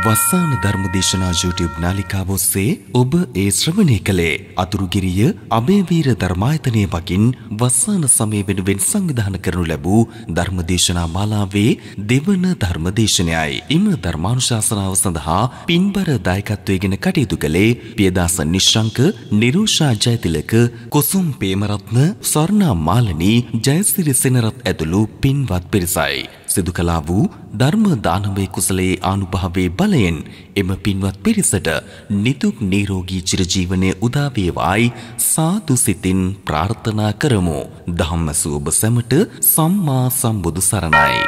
වස්සාන ධර්මදේශනා YouTube නාලිකාව ඔස්සේ ඔබ ඒ ශ්‍රවණය කළේ අතුරුගිරිය අබේවීර ධර්මායතනය මගින් වස්සාන සමය වෙනුවෙන් සංවිධානය කරනු ලැබූ ධර්මදේශනා මාලාවේ දෙවන ධර්මදේශනයයි. එම ධර්මානුශාසනාව සඳහා පින්බර දායකත්වයෙන් කටයුතු කළේ පියදාස නිශ්ශංක, නිරෝෂා ජයතිලක, කුසුම් පේමරත්න, ස්වර්ණා මාලනී, ජයසිරි සෙනරත් ඇතුළු පින්වත් පිරිසයි. සිදු කළා වූ ධර්ම දානමය කුසලයේ ආනුභාවයේ බලයෙන් එම පින්වත් පිරිසට නිදුක් නිරෝගී චිරජීවනයේ උදා වේවායි සාදු සිතින් ප්‍රාර්ථනා කරමු. ධම්මසු ඔබ සැමට සම්මා සම්බුදු සරණයි.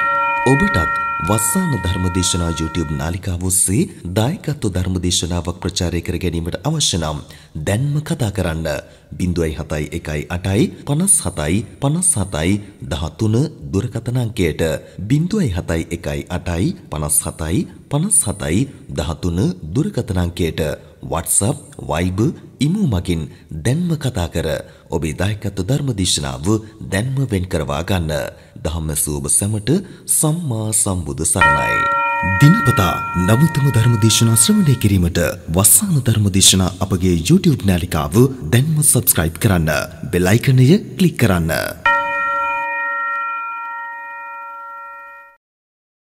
ඔබටත් වස්සාන ධර්මදේශනා YouTube නාලිකාව ඔස්සේ දායකත්ව ධර්මදේශනාවක් ප්‍රචාරය කර ගැනීමට අවශ්‍ය නම් දැන්ම කතා කරන්න 071 57 57 13 දුරකථන අංකයට 071 57 57 13 දුරකථන අංකයට WhatsApp, Viber, ඊමෝ මගින් දැන්ම කතා කර ඔබේ දායකත්ව ධර්මදේශනාව දැන්ම වෙන් කරවා ගන්න. ධම්මසූබ සැමට සම්මා සම්බුදු සරණයි. දිනපතා නවතම ධර්මදේශනා ශ්‍රවණය කිරීමට වස්සාන ධර්මදේශනා අපගේ YouTube නාලිකාව දැන්ම subscribe කරන්න. බෙල් අයිකනය ක්ලික් කරන්න.